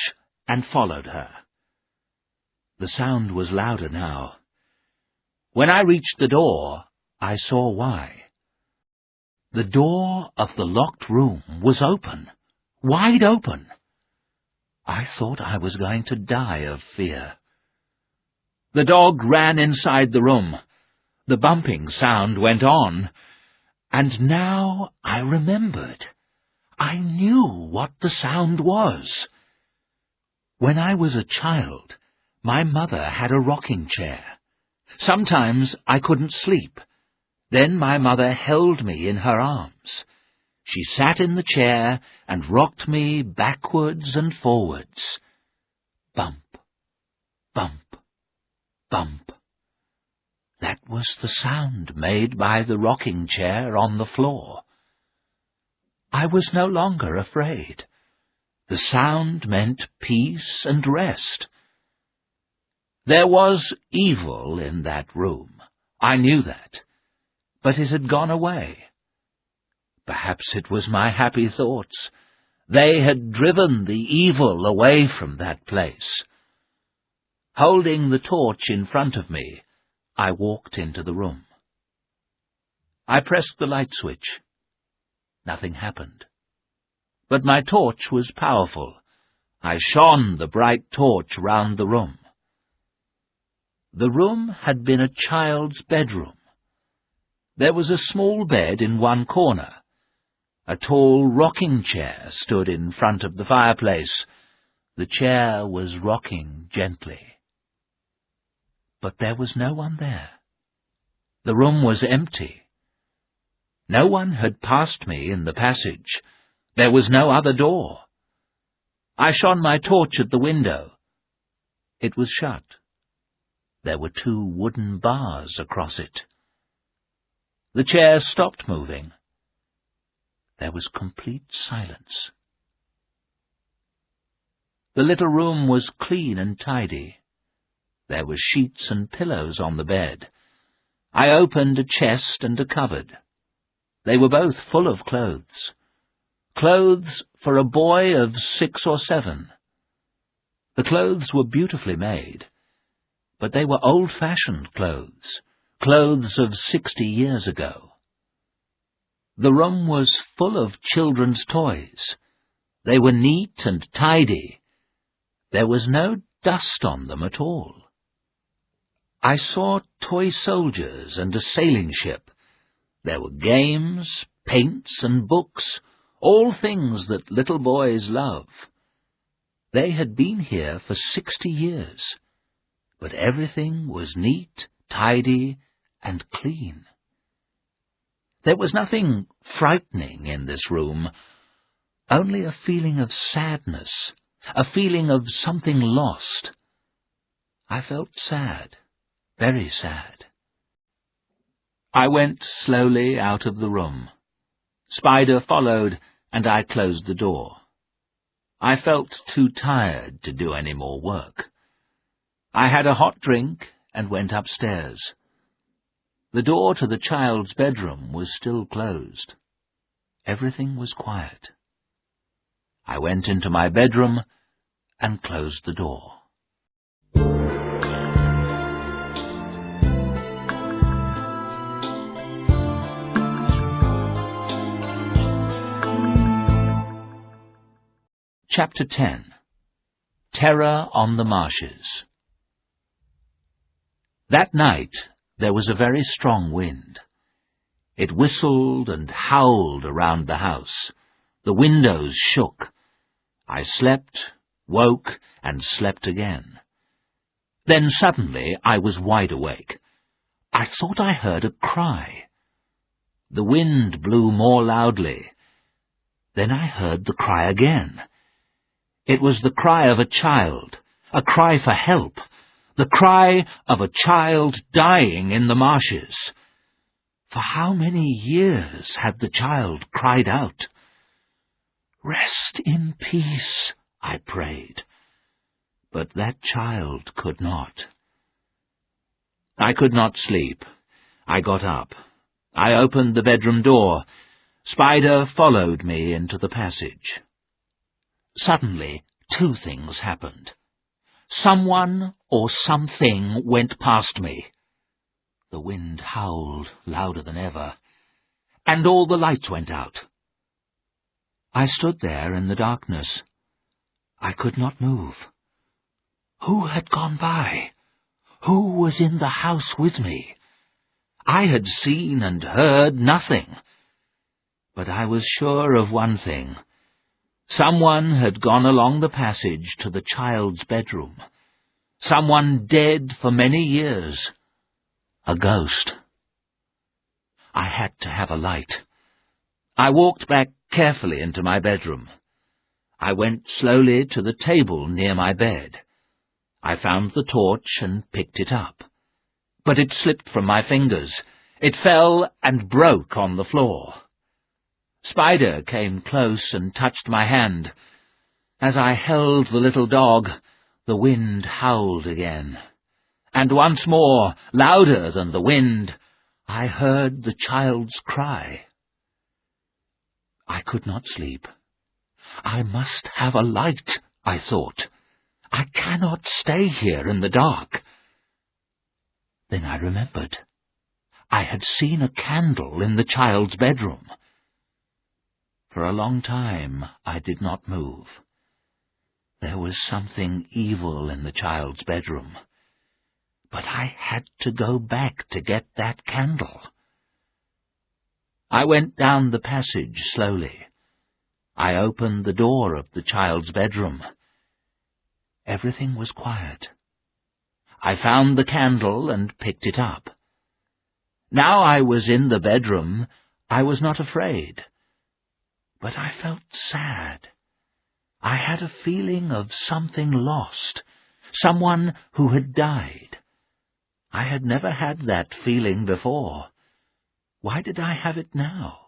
and followed her. The sound was louder now. When I reached the door, I saw why. The door of the locked room was open, wide open. I thought I was going to die of fear. The dog ran inside the room. The bumping sound went on, and now I remembered. I knew what the sound was. When I was a child, my mother had a rocking chair. Sometimes I couldn't sleep. Then my mother held me in her arms. She sat in the chair and rocked me backwards and forwards. Bump, bump, bump. That was the sound made by the rocking chair on the floor. I was no longer afraid. The sound meant peace and rest. There was evil in that room. I knew that. But it had gone away. Perhaps it was my happy thoughts. They had driven the evil away from that place. Holding the torch in front of me, I walked into the room. I pressed the light switch. Nothing happened. But my torch was powerful. I shone the bright torch round the room. The room had been a child's bedroom. There was a small bed in one corner. A tall rocking chair stood in front of the fireplace. The chair was rocking gently. But there was no one there. The room was empty. No one had passed me in the passage. There was no other door. I shone my torch at the window. It was shut. There were 2 wooden bars across it. The chair stopped moving. There was complete silence. The little room was clean and tidy. There were sheets and pillows on the bed. I opened a chest and a cupboard. They were both full of clothes. Clothes for a boy of 6 or 7. The clothes were beautifully made, but they were old-fashioned clothes, clothes of 60 years ago. The room was full of children's toys. They were neat and tidy. There was no dust on them at all. I saw toy soldiers and a sailing ship. There were games, paints and books, all things that little boys love. They had been here for 60 years, but everything was neat, tidy, and clean. There was nothing frightening in this room, only a feeling of sadness, a feeling of something lost. I felt sad, very sad. I went slowly out of the room. Spider followed, and I closed the door. I felt too tired to do any more work. I had a hot drink and went upstairs. The door to the child's bedroom was still closed. Everything was quiet. I went into my bedroom and closed the door. Chapter 10. Terror on the Marshes. That night there was a very strong wind. It whistled and howled around the house. The windows shook. I slept, woke, and slept again. Then suddenly I was wide awake. I thought I heard a cry. The wind blew more loudly. Then I heard the cry again. It was the cry of a child, a cry for help, the cry of a child dying in the marshes. For how many years had the child cried out? "Rest in peace," I prayed. But that child could not. I could not sleep. I got up. I opened the bedroom door. Spider followed me into the passage. Suddenly, 2 things happened. someone or something went past me. The wind howled louder than ever, and all the lights went out. I stood there in the darkness. I could not move. Who had gone by? Who was in the house with me? I had seen and heard nothing. But I was sure of one thing. Someone had gone along the passage to the child's bedroom. Someone dead for many years. A ghost. I had to have a light. I walked back carefully into my bedroom. I went slowly to the table near my bed. I found the torch and picked it up. But it slipped from my fingers. It fell and broke on the floor. Spider came close and touched my hand. As I held the little dog, the wind howled again. And once more, louder than the wind, I heard the child's cry. I could not sleep. I must have a light, I thought. I cannot stay here in the dark. Then I remembered. I had seen a candle in the child's bedroom. For a long time I did not move. There was something evil in the child's bedroom. But I had to go back to get that candle. I went down the passage slowly. I opened the door of the child's bedroom. Everything was quiet. I found the candle and picked it up. Now I was in the bedroom, I was not afraid. But I felt sad. I had a feeling of something lost, someone who had died. I had never had that feeling before. Why did I have it now?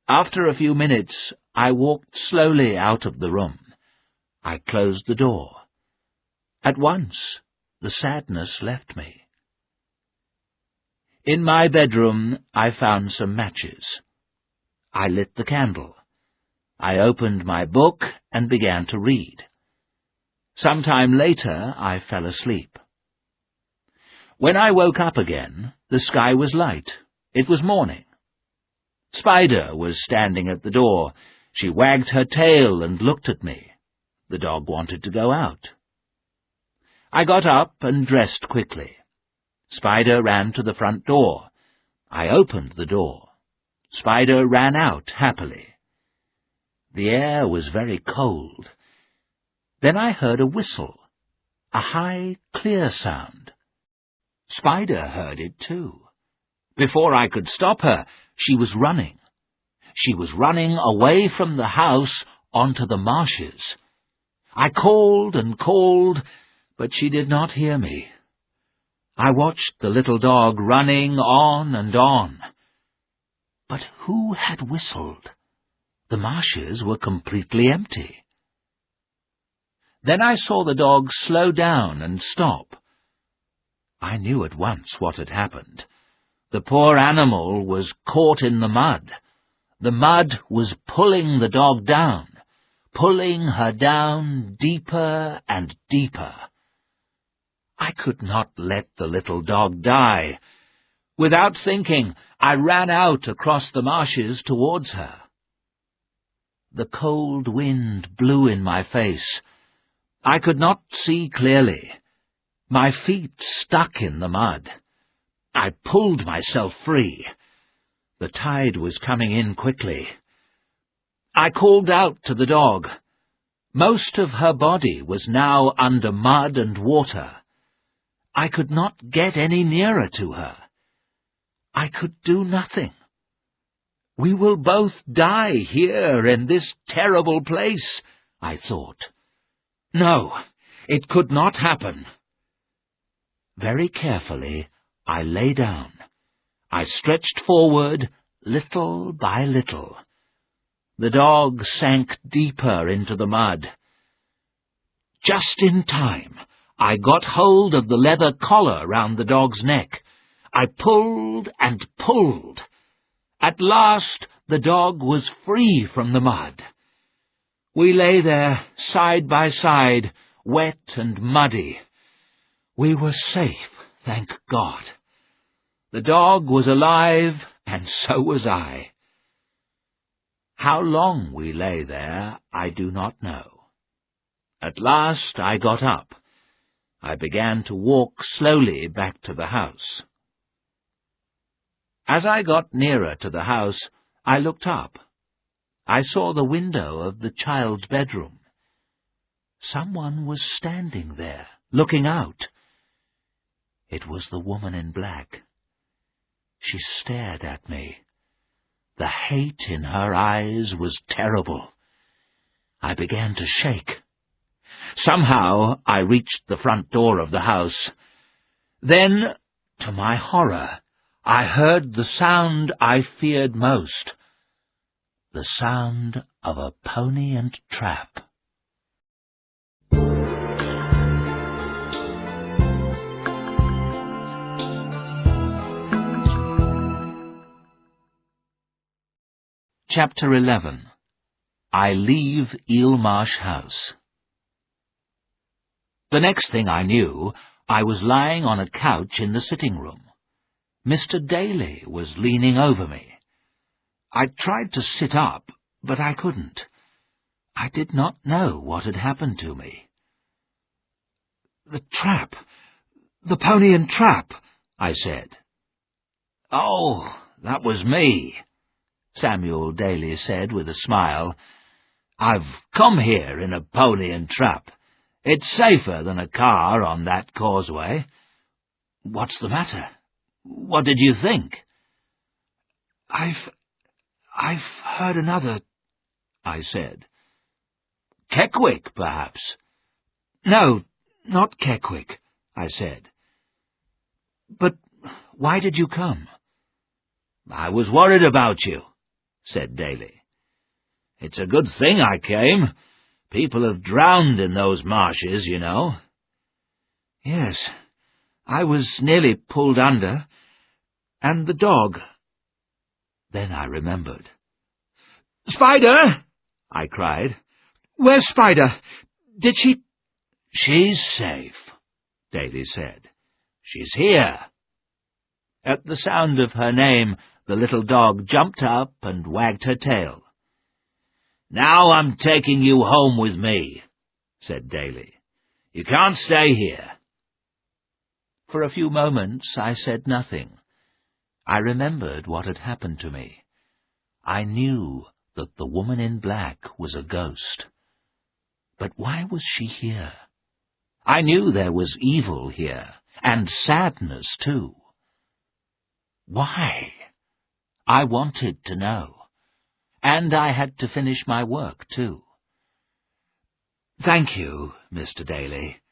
After a few minutes, I walked slowly out of the room. I closed the door. At once, the sadness left me. In my bedroom, I found some matches. I lit the candle. I opened my book and began to read. Some time later, I fell asleep. When I woke up again, the sky was light. It was morning. Spider was standing at the door. She wagged her tail and looked at me. The dog wanted to go out. I got up and dressed quickly. Spider ran to the front door. I opened the door. Spider ran out happily. The air was very cold. Then I heard a whistle, a high, clear sound. Spider heard it too. Before I could stop her, she was running. She was running away from the house onto the marshes. I called and called, but she did not hear me. I watched the little dog running on and on. But who had whistled? The marshes were completely empty. Then I saw the dog slow down and stop. I knew at once what had happened. The poor animal was caught in the mud. The mud was pulling the dog down, pulling her down deeper and deeper. I could not let the little dog die. Without thinking, I ran out across the marshes towards her. The cold wind blew in my face. I could not see clearly. My feet stuck in the mud. I pulled myself free. The tide was coming in quickly. I called out to the dog. Most of her body was now under mud and water. I could not get any nearer to her. I could do nothing. We will both die here in this terrible place, I thought. No, it could not happen. Very carefully, I lay down. I stretched forward, little by little. The dog sank deeper into the mud. Just in time, I got hold of the leather collar round the dog's neck. I pulled and pulled. At last, the dog was free from the mud. We lay there, side by side, wet and muddy. We were safe, thank God. The dog was alive, and so was I. How long we lay there, I do not know. At last I got up. I began to walk slowly back to the house. As I got nearer to the house, I looked up. I saw the window of the child's bedroom. Someone was standing there, looking out. It was the woman in black. She stared at me. The hate in her eyes was terrible. I began to shake. Somehow I reached the front door of the house. Then, to my horror, I heard the sound I feared most, the sound of a pony and trap. Chapter 11. I Leave Eelmarsh House. The next thing I knew, I was lying on a couch in the sitting room. Mr. Daly was leaning over me. I tried to sit up, but I couldn't. I did not know what had happened to me. "The trap! The pony and trap!" I said. "Oh, that was me," Samuel Daly said with a smile. "I've come here in a pony and trap. It's safer than a car on that causeway. What's the matter? What did you think?" I've heard another," I said. "Keckwick, perhaps?" "No, not Keckwick," I said. "But why did you come?" "I was worried about you," said Daly. "It's a good thing I came. People have drowned in those marshes, you know." "Yes, I was nearly pulled under. And the dog." Then I remembered. "Spider!" I cried. "Where's Spider? Did she—" "She's safe," Daly said. "She's here." At the sound of her name, the little dog jumped up and wagged her tail. "Now I'm taking you home with me," said Daly. "You can't stay here." For a few moments I said nothing. I remembered what had happened to me. I knew that the woman in black was a ghost. But why was she here? I knew there was evil here, and sadness too. Why? I wanted to know. And I had to finish my work too. "Thank you, Mr. Daly,"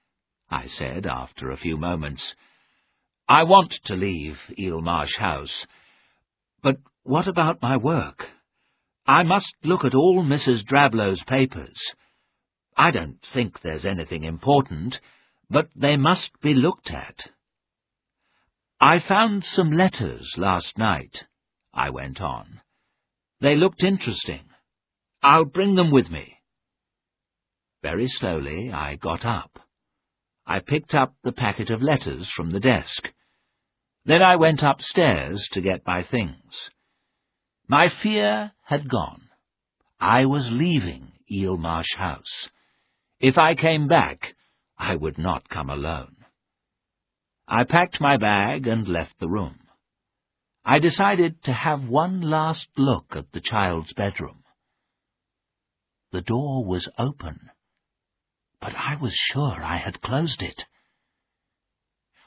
I said after a few moments. "I want to leave Eelmarsh House. But what about my work? I must look at all Mrs. Drabblow's papers. I don't think there's anything important, but they must be looked at." "I found some letters last night," I went on. "They looked interesting. I'll bring them with me." Very slowly I got up. I picked up the packet of letters from the desk. Then I went upstairs to get my things. My fear had gone. I was leaving Eelmarsh House. If I came back, I would not come alone. I packed my bag and left the room. I decided to have one last look at the child's bedroom. The door was open, but I was sure I had closed it.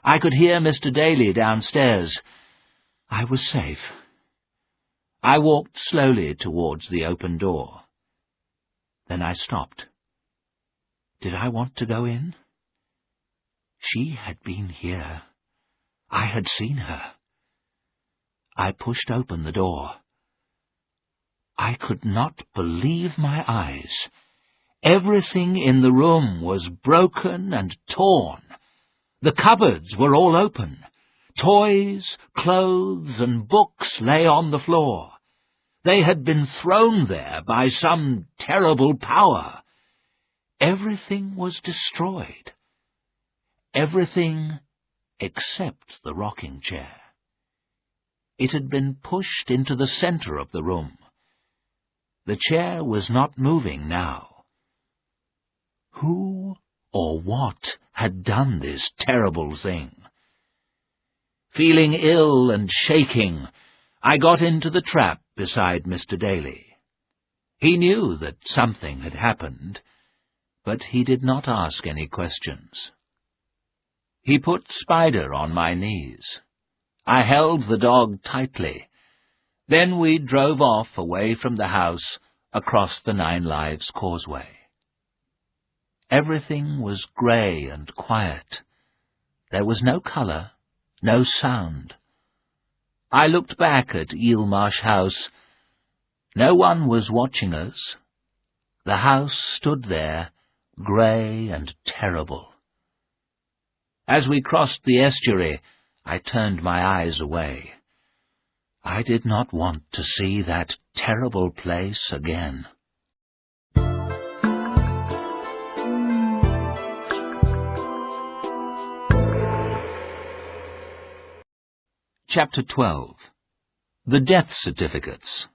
I could hear Mr. Daly downstairs. I was safe. I walked slowly towards the open door. Then I stopped. Did I want to go in? She had been here. I had seen her. I pushed open the door. I could not believe my eyes. Everything in the room was broken and torn. The cupboards were all open. Toys, clothes, and books lay on the floor. They had been thrown there by some terrible power. everything was destroyed. Everything except the rocking chair. It had been pushed into the center of the room. The chair was not moving now. Who or what had done this terrible thing? Feeling ill and shaking, I got into the trap beside Mr. Daly. He knew that something had happened, but he did not ask any questions. He put Spider on my knees. I held the dog tightly. Then we drove off away from the house across the Nine Lives Causeway. Everything was grey and quiet. There was no colour, no sound. I looked back at Eelmarsh House. No one was watching us. The house stood there, grey and terrible. As we crossed the estuary, I turned my eyes away. I did not want to see that terrible place again. Chapter 12. The Death Certificates.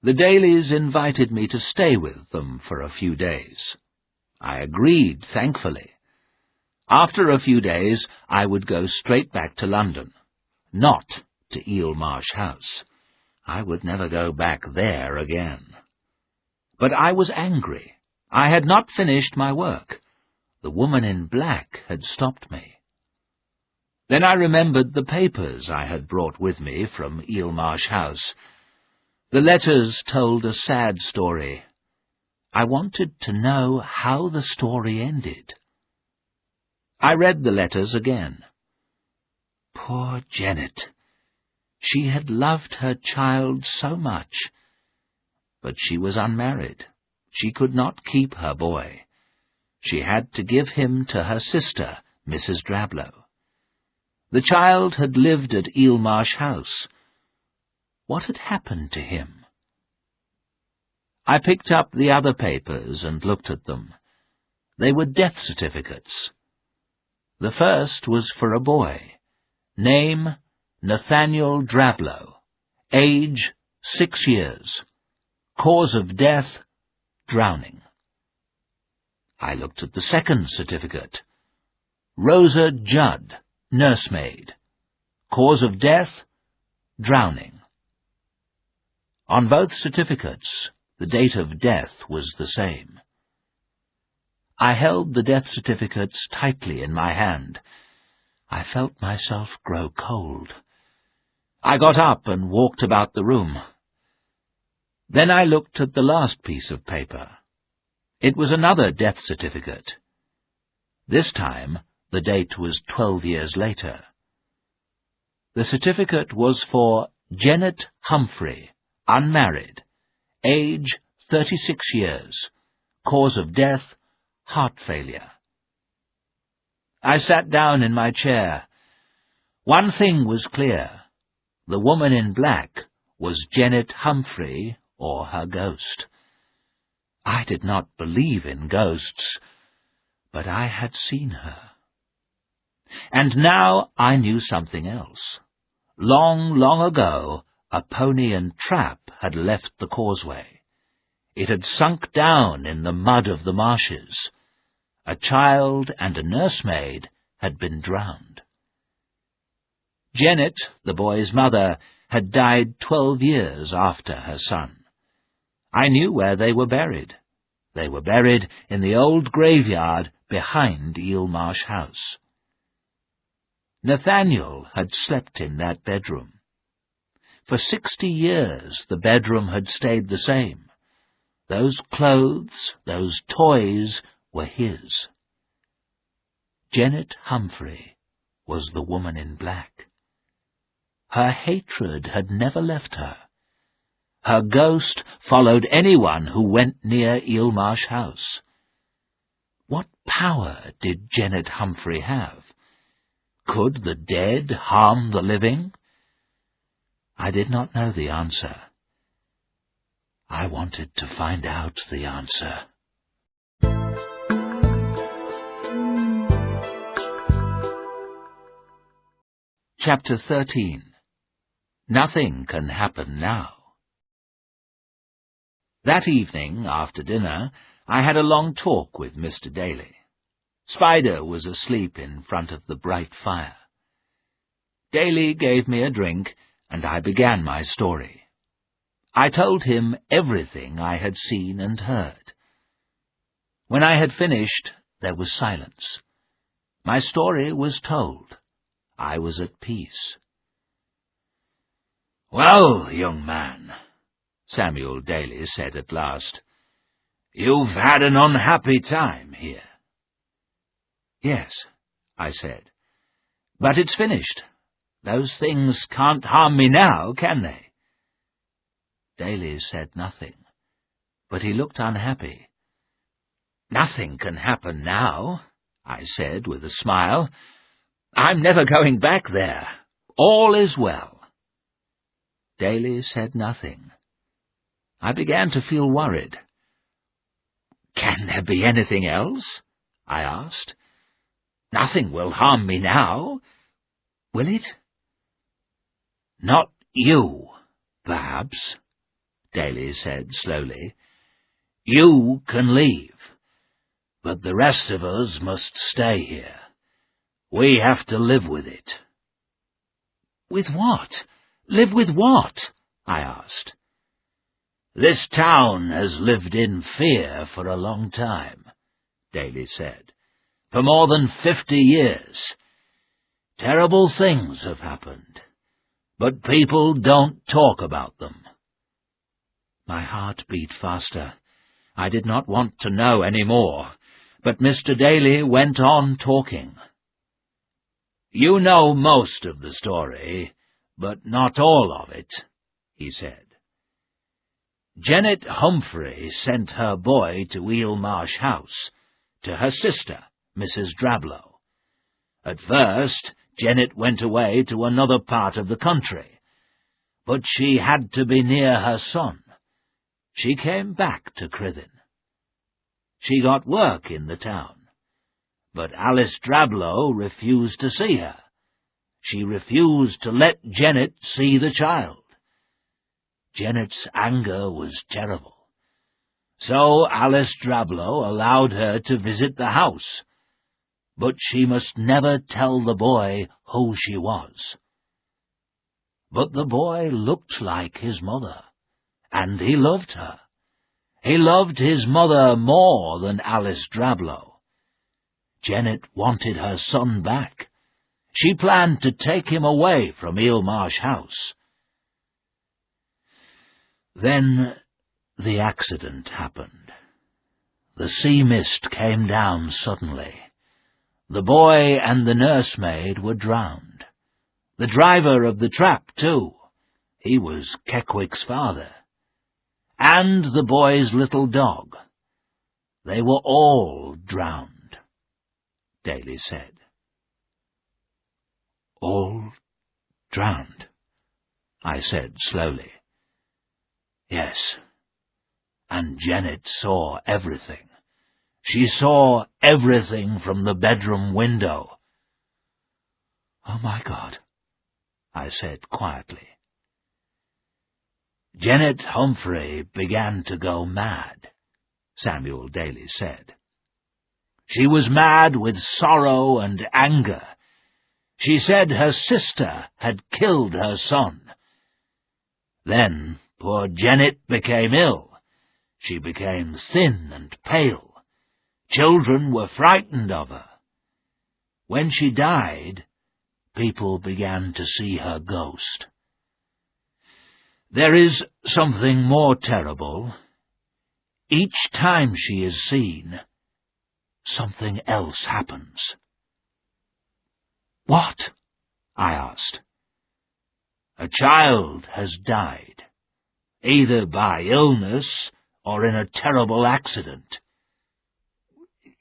The Dalys invited me to stay with them for a few days. I agreed, thankfully. After a few days, I would go straight back to London, not to Eelmarsh House. I would never go back there again. But I was angry. I had not finished my work. The woman in black had stopped me. Then I remembered the papers I had brought with me from Eelmarsh House. The letters told a sad story. I wanted to know how the story ended. I read the letters again. Poor Janet. She had loved her child so much, but she was unmarried. She could not keep her boy. She had to give him to her sister, Mrs. Drablow. The child had lived at Eelmarsh House. What had happened to him? I picked up the other papers and looked at them. They were death certificates. The first was for a boy. Name, Nathaniel Drablow. Age, 6 years. Cause of death, drowning. I looked at the second certificate. Rosa Judd, nursemaid. Cause of death, drowning. On both certificates, the date of death was the same. I held the death certificates tightly in my hand. I felt myself grow cold. I got up and walked about the room. Then I looked at the last piece of paper. It was another death certificate. This time, the date was 12 years later. The certificate was for Janet Humphrey, unmarried, age 36 years, cause of death, heart failure. I sat down in my chair. One thing was clear. The woman in black was Janet Humphrey or her ghost. I did not believe in ghosts, but I had seen her. And now I knew something else. Long, long ago, a pony and trap had left the causeway. It had sunk down in the mud of the marshes. A child and a nursemaid had been drowned. Janet, the boy's mother, had died 12 years after her son. I knew where they were buried. They were buried in the old graveyard behind Eelmarsh House. Nathaniel had slept in that bedroom. For 60 years the bedroom had stayed the same. Those clothes, those toys were his. Janet Humphrey was the woman in black. Her hatred had never left her. Her ghost followed anyone who went near Eelmarsh House. What power did Janet Humphrey have? Could the dead harm the living? I did not know the answer. I wanted to find out the answer. Chapter 13. Nothing can happen now. That evening, after dinner, I had a long talk with Mr. Daly. Spider was asleep in front of the bright fire. Daly gave me a drink, and I began my story. I told him everything I had seen and heard. When I had finished, there was silence. My story was told. I was at peace. "Well, young man," Samuel Daly said at last, "you've had an unhappy time here." "Yes," I said, "but it's finished. Those things can't harm me now, can they?" Daly said nothing, but he looked unhappy. "Nothing can happen now," I said with a smile. "I'm never going back there. All is well." Daly said nothing. I began to feel worried. "Can there be anything else?" I asked. "Nothing will harm me now, will it?" "Not you, perhaps," Daly said slowly. "You can leave, but the rest of us must stay here. We have to live with it." "With what? Live with what?" I asked. "This town has lived in fear for a long time," Daly said. "For more than 50 years. Terrible things have happened, but people don't talk about them." My heart beat faster. I did not want to know any more, but Mr. Daly went on talking. "You know most of the story, but not all of it," he said. "Janet Humphrey sent her boy to Eel Marsh House, to her sister, Mrs. Drablow. At first, Janet went away to another part of the country, but she had to be near her son. She came back to Crithyn. She got work in the town, but Alice Drablow refused to see her. She refused to let Janet see the child. Janet's anger was terrible. So Alice Drablow allowed her to visit the house, but she must never tell the boy who she was. But the boy looked like his mother, and he loved her. He loved his mother more than Alice Drablow. Janet wanted her son back. She planned to take him away from Eel Marsh House. Then the accident happened. The sea mist came down suddenly. The boy and the nursemaid were drowned. The driver of the trap, too. He was Keckwick's father. And the boy's little dog. They were all drowned, Daly said. "All drowned," I said slowly. "Yes, and Janet saw everything. She saw everything from the bedroom window." "Oh, my God," I said quietly. "Janet Humphrey began to go mad," Samuel Daly said. "She was mad with sorrow and anger. She said her sister had killed her son. Then poor Janet became ill. She became thin and pale. Children were frightened of her. When she died, people began to see her ghost. There is something more terrible. Each time she is seen, something else happens." "What?" I asked. "A child has died, either by illness or in a terrible accident."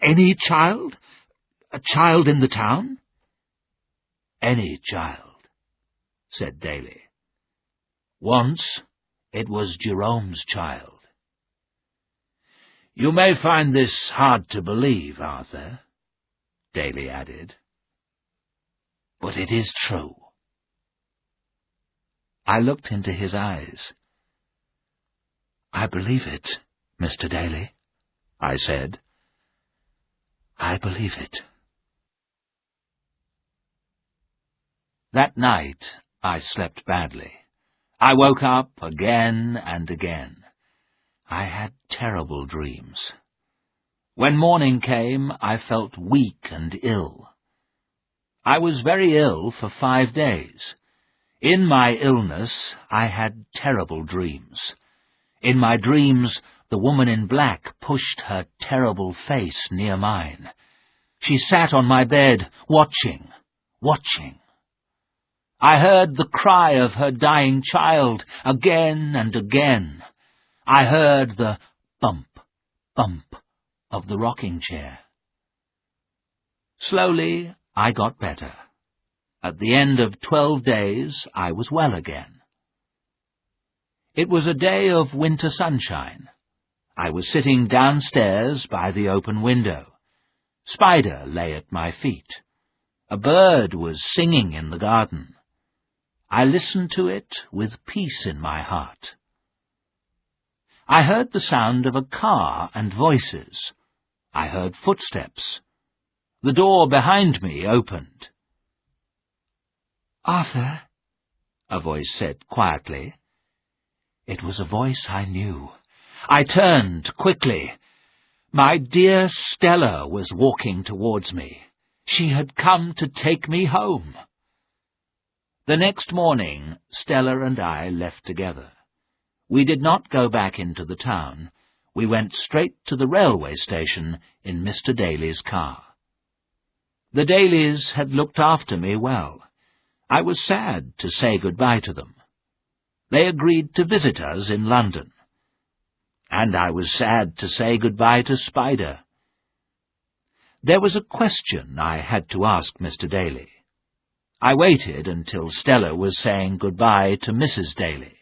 "Any child? A child in the town?" "Any child," said Daly. "Once it was Jerome's child." "You may find this hard to believe, Arthur," Daly added, "but it is true. I looked into his eyes. "I believe it, Mr. Daly," I said. "I believe it." That night I slept badly. I woke up again and again. I had terrible dreams. When morning came, I felt weak and ill. I was very ill for 5 days. In my illness, I had terrible dreams. In my dreams, the woman in black pushed her terrible face near mine. She sat on my bed, watching. I heard the cry of her dying child again and again. I heard the bump of the rocking chair. Slowly, I got better. At the end of 12 days, I was well again. It was a day of winter sunshine. I was sitting downstairs by the open window. Spider lay at my feet. A bird was singing in the garden. I listened to it with peace in my heart. I heard the sound of a car and voices. I heard footsteps. The door behind me opened. "Arthur," a voice said quietly. It was a voice I knew. I turned quickly. My dear Stella was walking towards me. She had come to take me home. The next morning, Stella and I left together. We did not go back into the town. We went straight to the railway station in Mr. Daly's car. The Dalys had looked after me well. I was sad to say goodbye to them. They agreed to visit us in London. And I was sad to say goodbye to Spider. There was a question I had to ask Mr. Daly. I waited until Stella was saying goodbye to Mrs. Daly.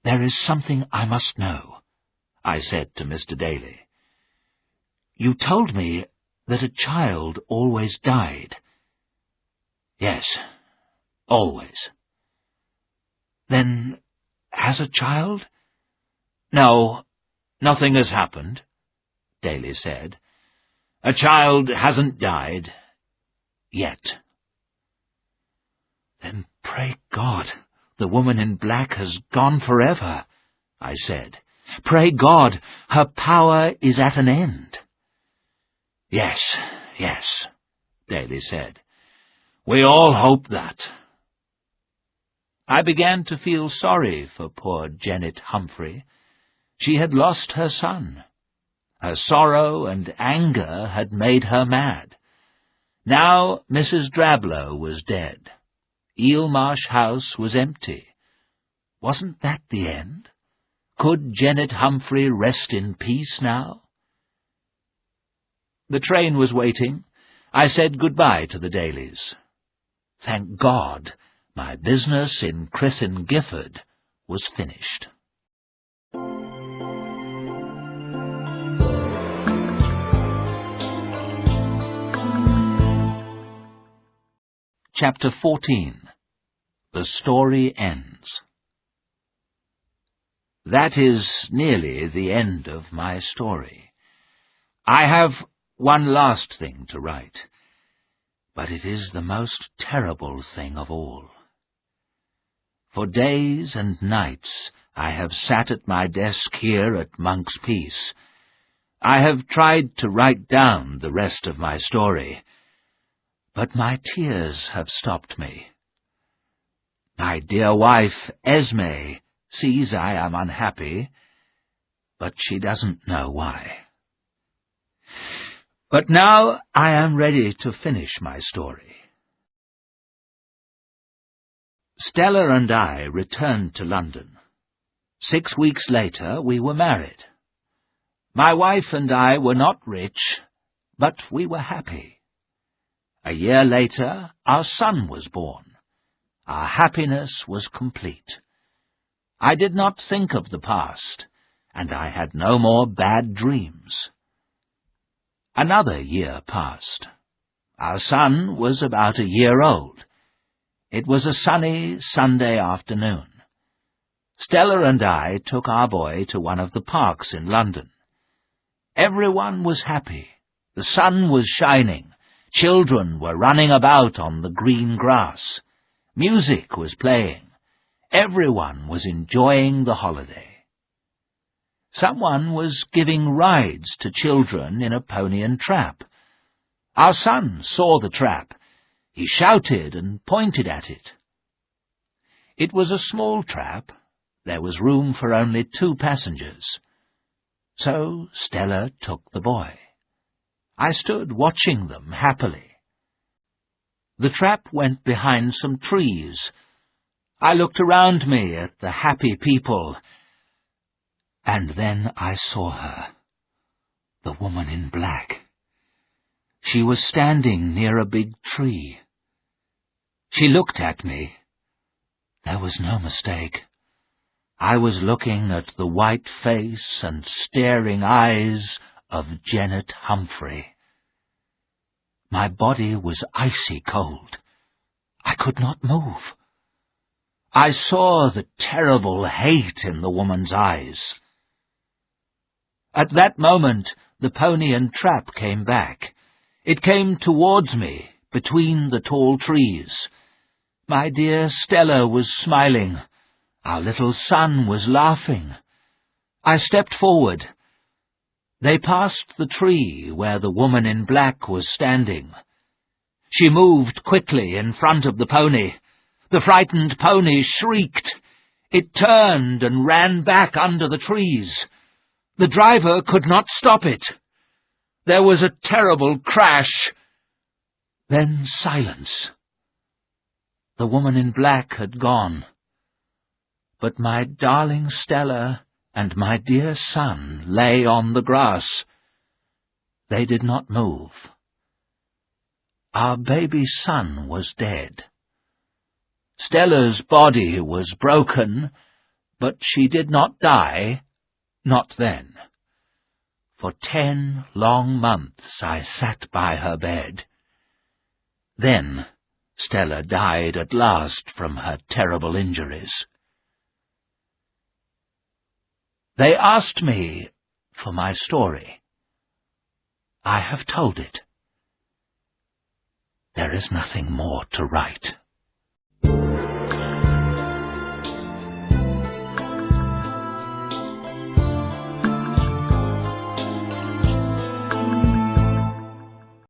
"There is something I must know," I said to Mr. Daly. "You told me that a child always died." "Yes, always." "Then has a child?" "No, nothing has happened," Daly said. "A child hasn't died yet." "Then pray God the woman in black has gone forever," I said. "Pray God her power is at an end." Yes, Daly said. "We all hope that." I began to feel sorry for poor Janet Humphrey. She had lost her son. Her sorrow and anger had made her mad. Now Mrs. Drablow was dead. Eelmarsh House was empty. Wasn't that the end? Could Janet Humphrey rest in peace now? The train was waiting. I said goodbye to the Dalys. Thank God, my business in Crithin Gifford was finished. Chapter 14. The Story Ends. That is nearly the end of my story. I have one last thing to write, but it is the most terrible thing of all. For days and nights I have sat at my desk here at Monk's Peace. I have tried to write down the rest of my story, but my tears have stopped me. My dear wife, Esme, sees I am unhappy, but she doesn't know why. But now I am ready to finish my story. Stella and I returned to London. 6 weeks later we were married. My wife and I were not rich, but we were happy. A year later our son was born. Our happiness was complete. I did not think of the past, and I had no more bad dreams. Another year passed. Our son was about a year old. It was a sunny Sunday afternoon. Stella and I took our boy to one of the parks in London. Everyone was happy. The sun was shining. Children were running about on the green grass. Music was playing. Everyone was enjoying the holiday. Someone was giving rides to children in a Pony and Trap. Our son saw the trap. He shouted and pointed at it. It was a small trap. There was room for only 2 passengers. So Stella took the boy. I stood watching them happily. The trap went behind some trees. I looked around me at the happy people, and then I saw her, the woman in black. She was standing near a big tree. She looked at me. There was no mistake. I was looking at the white face and staring eyes of Janet Humphrey. My body was icy cold. I could not move. I saw the terrible hate in the woman's eyes. At that moment, the Pony and Trap came back. It came towards me, between the tall trees. My dear Stella was smiling. Our little son was laughing. I stepped forward. They passed the tree where the woman in black was standing. She moved quickly in front of the pony. The frightened pony shrieked. It turned and ran back under the trees. The driver could not stop it. There was a terrible crash. Then silence. The woman in black had gone. But my darling Stella and my dear son lay on the grass. They did not move. Our baby son was dead. Stella's body was broken, but she did not die, not then. For 10 long months I sat by her bed. Then Stella died at last from her terrible injuries. They asked me for my story. I have told it. There is nothing more to write.